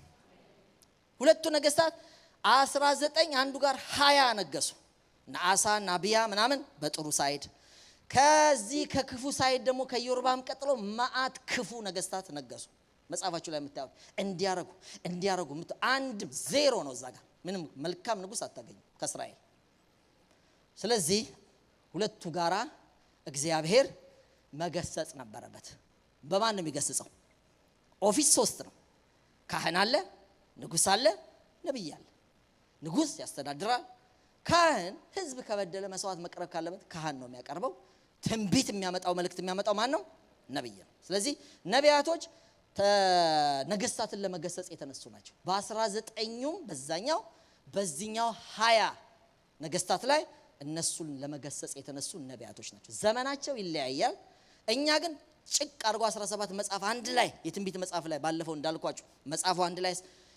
ሁለቱ ነገስታት 19 አንዱ ጋር 20 ነገሱ። ናአሳ ናቢያ ምናምን በጥሩ ሳይድ፣ ከዚህ ከክፉ ሳይድ ደግሞ ከኢዮርብዓም ቀጥሎ ማአት ክፉ ነገስታት ነገሱ። መጽሐፋችሁ ላይ የምታዩት እንዲያረጉ አንድ ዜሮ ነው። እዛ ጋር ምንም መልካም ንጉስ አታገኙ ከእስራኤል። ስለዚህ ሁለቱ ጋራ እግዚአብሔር መገሰጽ ነበረበት። በማን ነው የሚገስጸው? ኦፊስ 3 ነው። ካህን አለ፣ ንጉስ አለ፣ ነብይ አለ። ንጉስ ያስተዳድራል። ካህን ህዝብ ከበደለ መስዋዕት መቅረብ ካለበት ካህን ነው የሚያቀርበው። ትንቢት የሚያመጣው መልእክት የሚያመጣው ማን ነው? ነብይ ነው። ስለዚህ ነቢያቶች ነገስታትን ለመገሰጽ የተነሱ ናቸው። በ19ኙም በዛኛው በዚህኛው 20 ነገስታት ላይ እነሱን ለመገሰጽ የተነሱ ነቢያቶች ናቸው። ዘመናቸው ይለያያል። እኛ ግን ጭቅ አድርጎ 17 መጽሐፍ አንድ ላይ የትንቢት መጽሐፍ ላይ ባለፈው እንዳልኳችሁ መጽሐፉ አንድ ላይ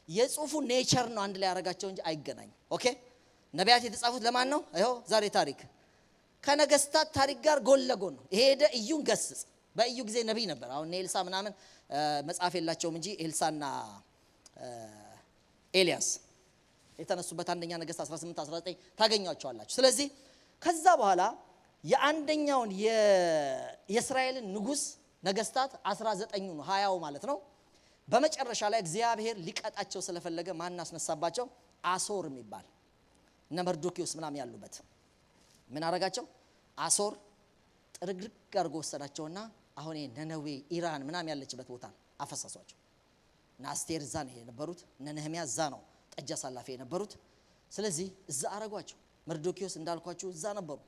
የጽሁፉ ኔቸር ነው አንድ ላይ ያረጋቸው እንጂ አይገናኙም። ኦኬ ነቢያት የተጻፉት ለማን ነው? ይሄው ዛሬ ታሪክ ከነገስታት ታሪክ ጋር ጎን ለጎን ነው። ሄደ እዩን ገስጽ። በእዩ ጊዜ ነብይ ነበር። አሁን ኤልሳ ምናምን መጽሐፍ የላቸውም እንጂ ኤልሳና ኤልያስ የተነሱበት አንደኛ ነገስት 18 19 ታገኛቸዋላችሁ። ስለዚህ ከዛ በኋላ የአንደኛውን የእስራኤልን ንጉስ ነገስታት 19 ነው 20 ማለት ነው። በመጨረሻ ላይ እግዚአብሔር ሊቀጣቸው ስለፈለገ ማን አስነሳባቸው? አሶር የሚባል እነ መርዶክዮስ ምናምን ያሉበት ምን አረጋቸው? አሶር ጥርግርግ አድርጎ ወሰዳቸውና አሁን ነነዌ ኢራን ምናምን ያለችበት ቦታ አፈሰሷቸው። ናስቴር እዛ ነው የነበሩት። ነነህሚያ እዛ ነው ጠጅ አሳላፊ የነበሩት። ስለዚህ እዛ አረጓቸው። መርዶክዮስ እንዳልኳችሁ እዛ ነበሩ።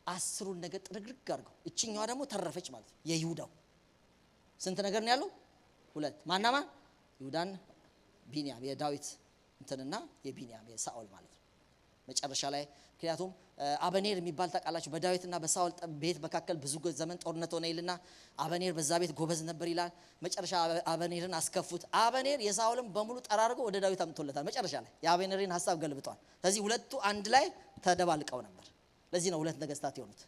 10 ነገር ጥርግርግ አድርገው እቺኛዋ ደግሞ ተረፈች ማለት ነው። የይሁዳው ስንት ነገር ነው ያለው? 2 ማናማ ይሁዳን ቢንያም የዳዊት እንትንና የቢንያም የሳኦል ማለት ነው። መጨረሻ ላይ ምክንያቱም አበኔር የሚባል ታውቃላችሁ በዳዊትና በሳውል ቤት መካከል ብዙ ዘመን ጦርነት ሆነ ይልና አበኔር በዛ ቤት ጎበዝ ነበር ይላል። መጨረሻ አበኔርን አስከፉት። አበኔር የሳውልን በሙሉ ጠራርጎ ወደ ዳዊት አምጥቶለታል። መጨረሻ ላይ የአበኔርን ሐሳብ ገልብጧል። ስለዚህ ሁለቱ አንድ ላይ ተደባልቀው ነበር። ለዚህ ነው ሁለት ነገስታት የሆኑት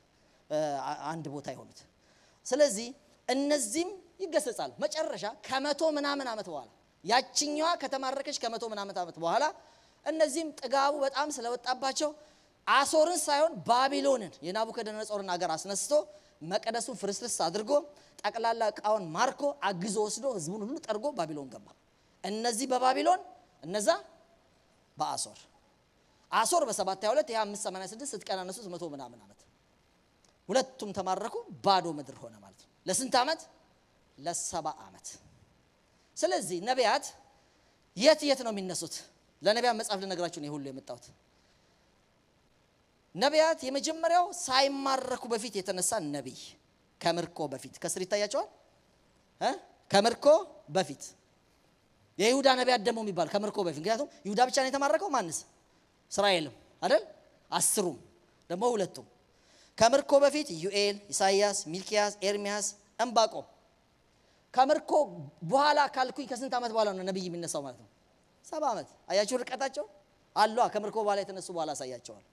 አንድ ቦታ የሆኑት። ስለዚህ እነዚህም ይገሰጻሉ። መጨረሻ ከመቶ ምናምን ዓመት በኋላ ያቺኛዋ ከተማረከች ከመቶ ምናምን ዓመት በኋላ እነዚህም ጥጋቡ በጣም ስለወጣባቸው አሶርን ሳይሆን ባቢሎንን የናቡከደነጾርን ሀገር አስነስቶ መቅደሱን ፍርስርስ አድርጎ ጠቅላላ ዕቃውን ማርኮ አግዞ ወስዶ ህዝቡን ሁሉ ጠርጎ ባቢሎን ገባ። እነዚህ በባቢሎን እነዛ በአሶር። አሶር በ722 የ586 ስትቀናነሱት 100 ምናምን ዓመት ሁለቱም ተማረኩ። ባዶ ምድር ሆነ ማለት ነው። ለስንት ዓመት? ለ70 ዓመት። ስለዚህ ነቢያት የት ነው የሚነሱት? ለነቢያት መጽሐፍ ልነግራችሁ ነው ሁሉ የመጣሁት። ነቢያት የመጀመሪያው ሳይማረኩ በፊት የተነሳ ነብይ ከምርኮ በፊት ከስር ይታያቸዋል። ከምርኮ በፊት የይሁዳ ነቢያት ደግሞ የሚባል ከምርኮ በፊት። ምክንያቱም ይሁዳ ብቻ ነው የተማረከው፣ ማንስ? እስራኤልም አይደል? 10ሩም ደግሞ 2ቱም ከምርኮ በፊት ዩኤል፣ ኢሳይያስ፣ ሚልኪያስ፣ ኤርሚያስ፣ ዕንባቆም። ከምርኮ በኋላ ካልኩኝ ከስንት ዓመት በኋላ ነው ነብይ የሚነሳው ማለት ነው? 70 ዓመት። አያችሁ ርቀታቸው አሏ። ከምርኮ በኋላ የተነሱ በኋላ አሳያቸዋል።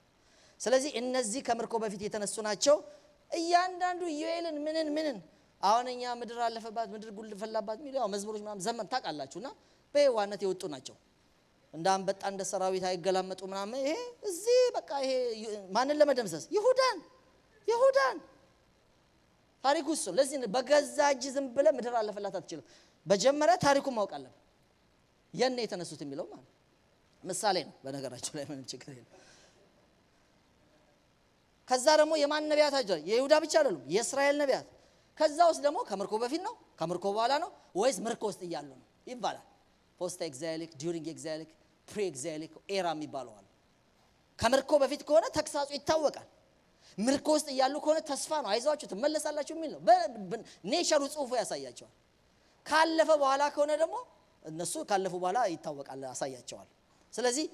ስለዚህ እነዚህ ከምርኮ በፊት የተነሱ ናቸው። እያንዳንዱ ዩኤልን ምንን አሁንኛ ምድር አለፈባት ምድር ጉል ፈላባት ሚለው መዝሙሮች ምናምን ዘመን ታውቃላችሁና በየዋነት የወጡ ናቸው። እንደ አንበጣ እንደ ሰራዊት አይገላመጡ ምናምን። ይሄ እዚህ በቃ ይሄ ማንን ለመደምሰስ? ይሁዳን ታሪኩ እሱ። ለዚህ በገዛ እጅ ዝም ብለህ ምድር አለፈላት አትችልም። በመጀመሪያ ታሪኩን ማወቅ አለብህ። የኔ የተነሱት የሚለው ማለት ምሳሌ ነው በነገራችሁ ላይ ምንም ችግር የለም። ከዛ ደግሞ የማን ነቢያት አይደል? የይሁዳ ብቻ አይደሉም፣ የእስራኤል ነቢያት። ከዛ ውስጥ ደግሞ ከምርኮ በፊት ነው ከምርኮ በኋላ ነው ወይስ ምርኮ ውስጥ እያሉ ነው ይባላል። ፖስት ኤግዛይሊክ፣ ዲዩሪንግ ኤግዛይሊክ፣ ፕሪ ኤግዛይሊክ ኤራ የሚባለው አለ። ከምርኮ በፊት ከሆነ ተግሳጹ ይታወቃል። ምርኮ ውስጥ እያሉ ከሆነ ተስፋ ነው፣ አይዟችሁ ትመለሳላችሁ የሚል ነው። ኔቸሩ ጽሁፉ ያሳያቸዋል። ካለፈ በኋላ ከሆነ ደግሞ እነሱ ካለፉ በኋላ ይታወቃል፣ ያሳያቸዋል። ስለዚህ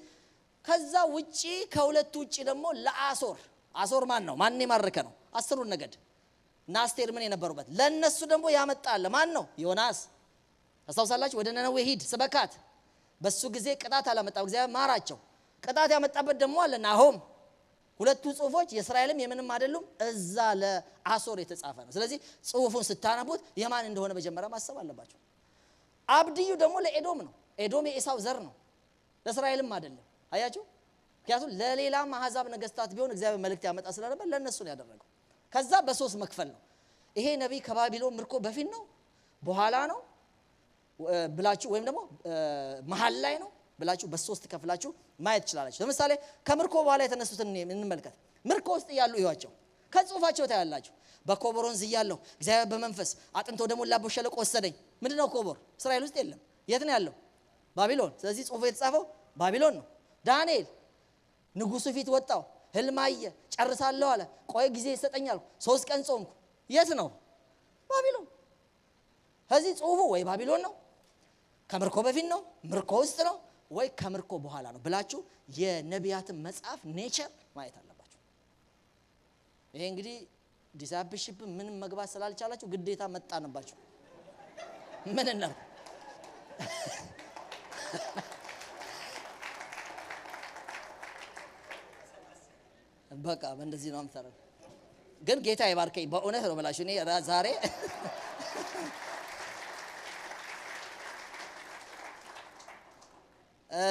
ከዛ ውጪ ከሁለቱ ውጪ ደግሞ አሶር ማን ነው? ማን የማረከ ነው? 10ሩን ነገድ ናስቴር ምን የነበሩበት ለነሱ ደግሞ ያመጣለ ማን ነው? ዮናስ። ታስታውሳላችሁ? ወደ ነነዌ ሂድ ስበካት። በሱ ጊዜ ቅጣት አላመጣም፣ እግዚአብሔር ማራቸው። ቅጣት ያመጣበት ደግሞ አለ ናሆም። ሁለቱ ጽሁፎች የእስራኤልም የምንም አይደሉም፣ እዛ ለአሶር የተጻፈ ነው። ስለዚህ ጽሁፉን ስታነቡት የማን እንደሆነ መጀመሪያ ማሰብ አለባችሁ። አብድዩ ደግሞ ለኤዶም ነው። ኤዶም የኤሳው ዘር ነው፣ ለእስራኤልም አይደለም። አያችሁ? ምክንያቱም ለሌላ አሕዛብ ነገስታት ቢሆን እግዚአብሔር መልእክት ያመጣ ስለነበር ለነሱ ነው ያደረገው። ከዛ በሶስት መክፈል ነው። ይሄ ነብይ ከባቢሎን ምርኮ በፊት ነው በኋላ ነው ብላችሁ ወይም ደግሞ መሃል ላይ ነው ብላችሁ በሶስት ከፍላችሁ ማየት ትችላላችሁ። ለምሳሌ ከምርኮ በኋላ የተነሱትን እንመልከት። ምርኮ ውስጥ ያሉ ይዋቸው ከጽሁፋቸው ታያላችሁ። በኮቦር ወንዝ እያለሁ እግዚአብሔር በመንፈስ አጥንቶ ደሞ ላቦ ሸለቆ ወሰደኝ። ምንድነው ኮቦር? እስራኤል ውስጥ የለም። የት ነው ያለው? ባቢሎን። ስለዚህ ጽሁፉ የተጻፈው ባቢሎን ነው። ዳንኤል ንጉሱ ፊት ወጣው፣ ህልም አየ፣ ጨርሳለሁ አለ። ቆይ ጊዜ ይሰጠኛል፣ 3 ቀን ጾምኩ። የት ነው? ባቢሎን። ስለዚህ ጽሁፉ ወይ ባቢሎን ነው፣ ከምርኮ በፊት ነው፣ ምርኮ ውስጥ ነው፣ ወይ ከምርኮ በኋላ ነው ብላችሁ የነቢያትን መጽሐፍ ኔቸር ማየት አለባችሁ። ይሄ እንግዲህ ዲሳይፕልሺፕ ምንም መግባት ስላልቻላችሁ ግዴታ መጣነባችሁ። ምን ነው በቃ እንደዚህ ነው የምታረግ። ግን ጌታ ይባርከኝ በእውነት ነው ብላችሁ እኔ ዛሬ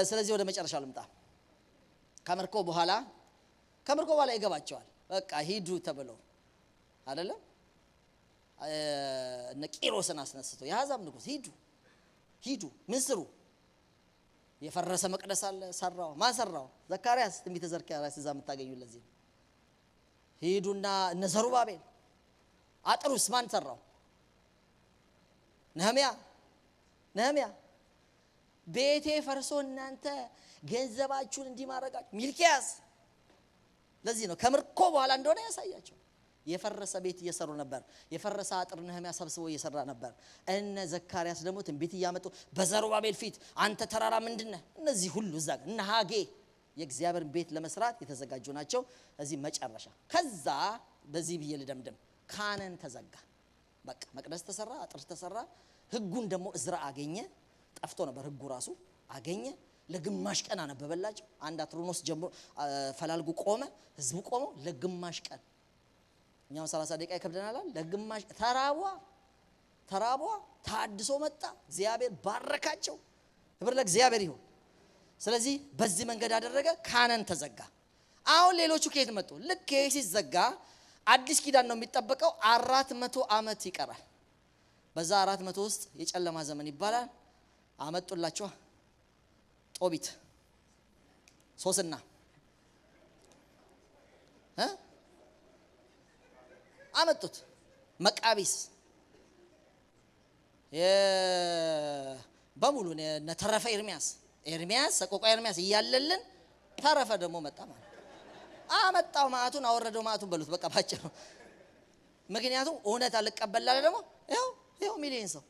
ስለዚህ ወደ መጨረሻ ልምጣ። ከምርኮ በኋላ ይገባቸዋል። በቃ ሂዱ ተብሎ አይደለም እነ ቂሮስን አስነስቶ የአሕዛብ ንጉስ ሂዱ ምን ስሩ? የፈረሰ መቅደስ አለ፣ ሰራው። ማን ሰራው? ዘካርያስ ትንቢተ ዘካርያስ እዛ የምታገኙ። ለዚህ ሂዱና እነ ዘሩባቤል። አጥሩስ ማን ሰራው? ነህምያ። ቤቴ ፈርሶ እናንተ ገንዘባችሁን እንዲማረጋችሁ ሚልኪያስ። ለዚህ ነው ከምርኮ በኋላ እንደሆነ ያሳያቸው። የፈረሰ ቤት እየሰሩ ነበር። የፈረሰ አጥር ነህምያ ሰብስቦ እየሰራ ነበር። እነ ዘካርያስ ደግሞ ትንቢት እያመጡ በዘሩባቤል ፊት አንተ ተራራ ምንድነህ? እነዚህ ሁሉ እዛ እነ ሐጌ የእግዚአብሔርን ቤት ለመስራት የተዘጋጁ ናቸው። እዚህ መጨረሻ ከዛ በዚህ ብዬ ልደምድም። ካህናን ተዘጋ። በቃ መቅደስ ተሰራ፣ አጥር ተሰራ። ህጉን ደግሞ እዝራ አገኘ። ጠፍቶ ነበር ህጉ ራሱ አገኘ። ለግማሽ ቀን አነበበላቸው። አንድ አትሮኖስ ጀምሮ ፈላልጉ ቆመ። ህዝቡ ቆመ ለግማሽ ቀን። እኛም 30 ደቂቃ ይከብደናል። ለግማሽ ተራቧ ታድሶ መጣ። እግዚአብሔር ባረካቸው። ክብር ለእግዚአብሔር ይሁን። ስለዚህ በዚህ መንገድ አደረገ። ካህናን ተዘጋ። አሁን ሌሎቹ ከየት መጡ? ልክ ይሄ ሲዘጋ አዲስ ኪዳን ነው የሚጠበቀው። 400 ዓመት ይቀራል። በዛ 400 ውስጥ የጨለማ ዘመን ይባላል። አመጡላቸው ጦቢት፣ ሶስና አመጡት። መቃቢስ በሙሉ ተረፈ። ኤርሚያስ ሰቆቃ ኤርሚያስ እያለልን ተረፈ ደግሞ መጣ ማለት አመጣው። ማዕቱን አወረደው። ማዕቱን በሉት በቃ ባጭሩ። ምክንያቱም እውነት አልቀበላለ ደግሞ ይኸው ሚሊዮን ሰው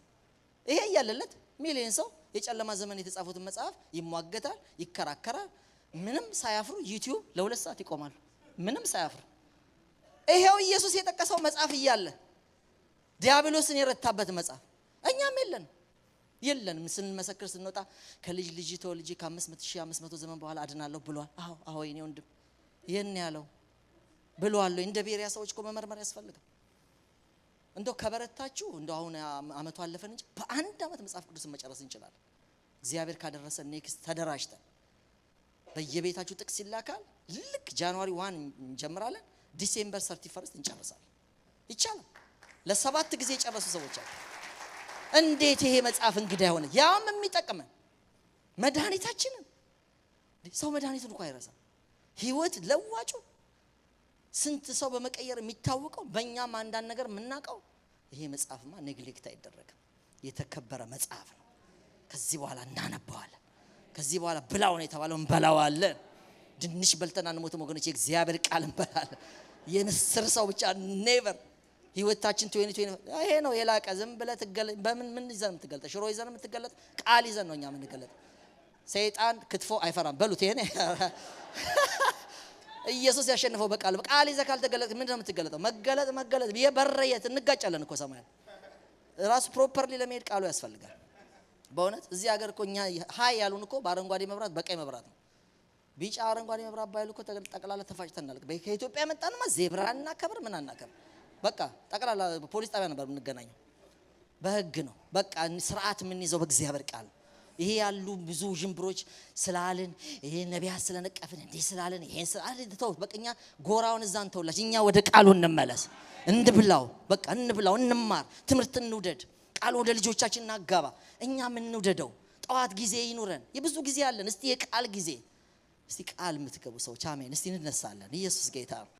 ይሄ እያለለት ሚሊዮን ሰው የጨለማ ዘመን የተጻፉትን መጽሐፍ ይሟገታል፣ ይከራከራል። ምንም ሳያፍሩ ዩቲዩብ ለ2 ሰዓት ይቆማሉ። ምንም ሳያፍሩ ይሄው ኢየሱስ የጠቀሰው መጽሐፍ እያለ ዲያብሎስን የረታበት መጽሐፍ እኛም የለንም። ስንመሰክር ስንወጣ ከልጅ ልጅ ተወልጄ ከ500 ዘመን በኋላ አድናለሁ ብሏል። አዎ የኔ ወንድም የኔ ያለው ብሏል። እንደ ቤሪያ ሰዎች እኮ መመርመር ያስፈልጋል። እንደው ከበረታችሁ እንደው አሁን አመቱ አለፈን እንጂ በአንድ አመት መጽሐፍ ቅዱስን መጨረስ እንችላለን። እግዚአብሔር ካደረሰ ኔክስት ተደራጅተን በየቤታችሁ ጥቅስ ይላካል። ልክ ጃንዋሪ 1 እንጀምራለን፣ ዲሴምበር 31 እንጨርሳለን። ይቻላል። ለ7 ጊዜ የጨረሱ ሰዎች አሉ። እንዴት ይሄ መጽሐፍ እንግዳ ሆነ? ያም የሚጠቅመን መድኃኒታችንን ሰው መድኃኒቱን እንኳን አይረሳም። ህይወት ለዋጩ ስንት ሰው በመቀየር የሚታወቀው በእኛም አንዳንድ ነገር የምናውቀው ይሄ መጽሐፍማ ኔግሌክት አይደረግም። የተከበረ መጽሐፍ ነው። ከዚህ በኋላ እናነባዋለን። ከዚህ በኋላ ብላው ነው የተባለው እንበላዋለን። ድንሽ በልተን አንሞትም ወገኖች፣ የእግዚአብሔር ቃል እንበላለን። የንስር ሰው ብቻ ኔቨር ህይወታችን ይሄ ነው የላቀ። ዝም ብለህ በምን ይዘን የምትገልጠው? ሽሮ ይዘን የምትገለጥ? ቃል ይዘን ነው እኛ የምንገለጥ። ሰይጣን ክትፎ አይፈራም በሉት። ይሄ ኢየሱስ ያሸነፈው በቃል ይዘህ ካልተገለጥ ምንድን ነው የምትገለጠው? መገለጥ የበረየት እንጋጫለን እኮ ሰማይ ራሱ ፕሮፐርሊ ለመሄድ ቃሉ ያስፈልጋል። በእውነት እዚህ ሀገር እኮ እኛ ሃይ ያሉን እኮ በአረንጓዴ መብራት በቀይ መብራት ነው። ቢጫ አረንጓዴ መብራት ባይሉ እኮ ጠቅላላ ተፋጭተናል። ከኢትዮጵያ መጣንማ ዜብራ እናከብር ምን አናከብር። በቃ ጠቅላላ ፖሊስ ጣቢያ ነበር የምንገናኘው። በህግ ነው በቃ ስርዓት የምንይዘው በእግዚአብሔር ቃል። ይሄ ያሉ ብዙ ጅምብሮች ስላልን ይሄ ነቢያት ስለነቀፍን እንዴ ስላልን ይሄን ስላልን ተውት። በቃኛ ጎራውን እዛን ተውላች። እኛ ወደ ቃሉ እንመለስ። እንብላው በቃ እንብላው፣ እንማር፣ ትምህርት እንውደድ፣ ቃል ወደ ልጆቻችን እናጋባ። እኛ ምን እንውደደው። ጠዋት ጊዜ ይኑረን። የብዙ ጊዜ አለን። እስቲ የቃል ጊዜ። እስቲ ቃል የምትገቡ ሰዎች አሜን። እስቲ እንነሳለን። ኢየሱስ ጌታ ነው።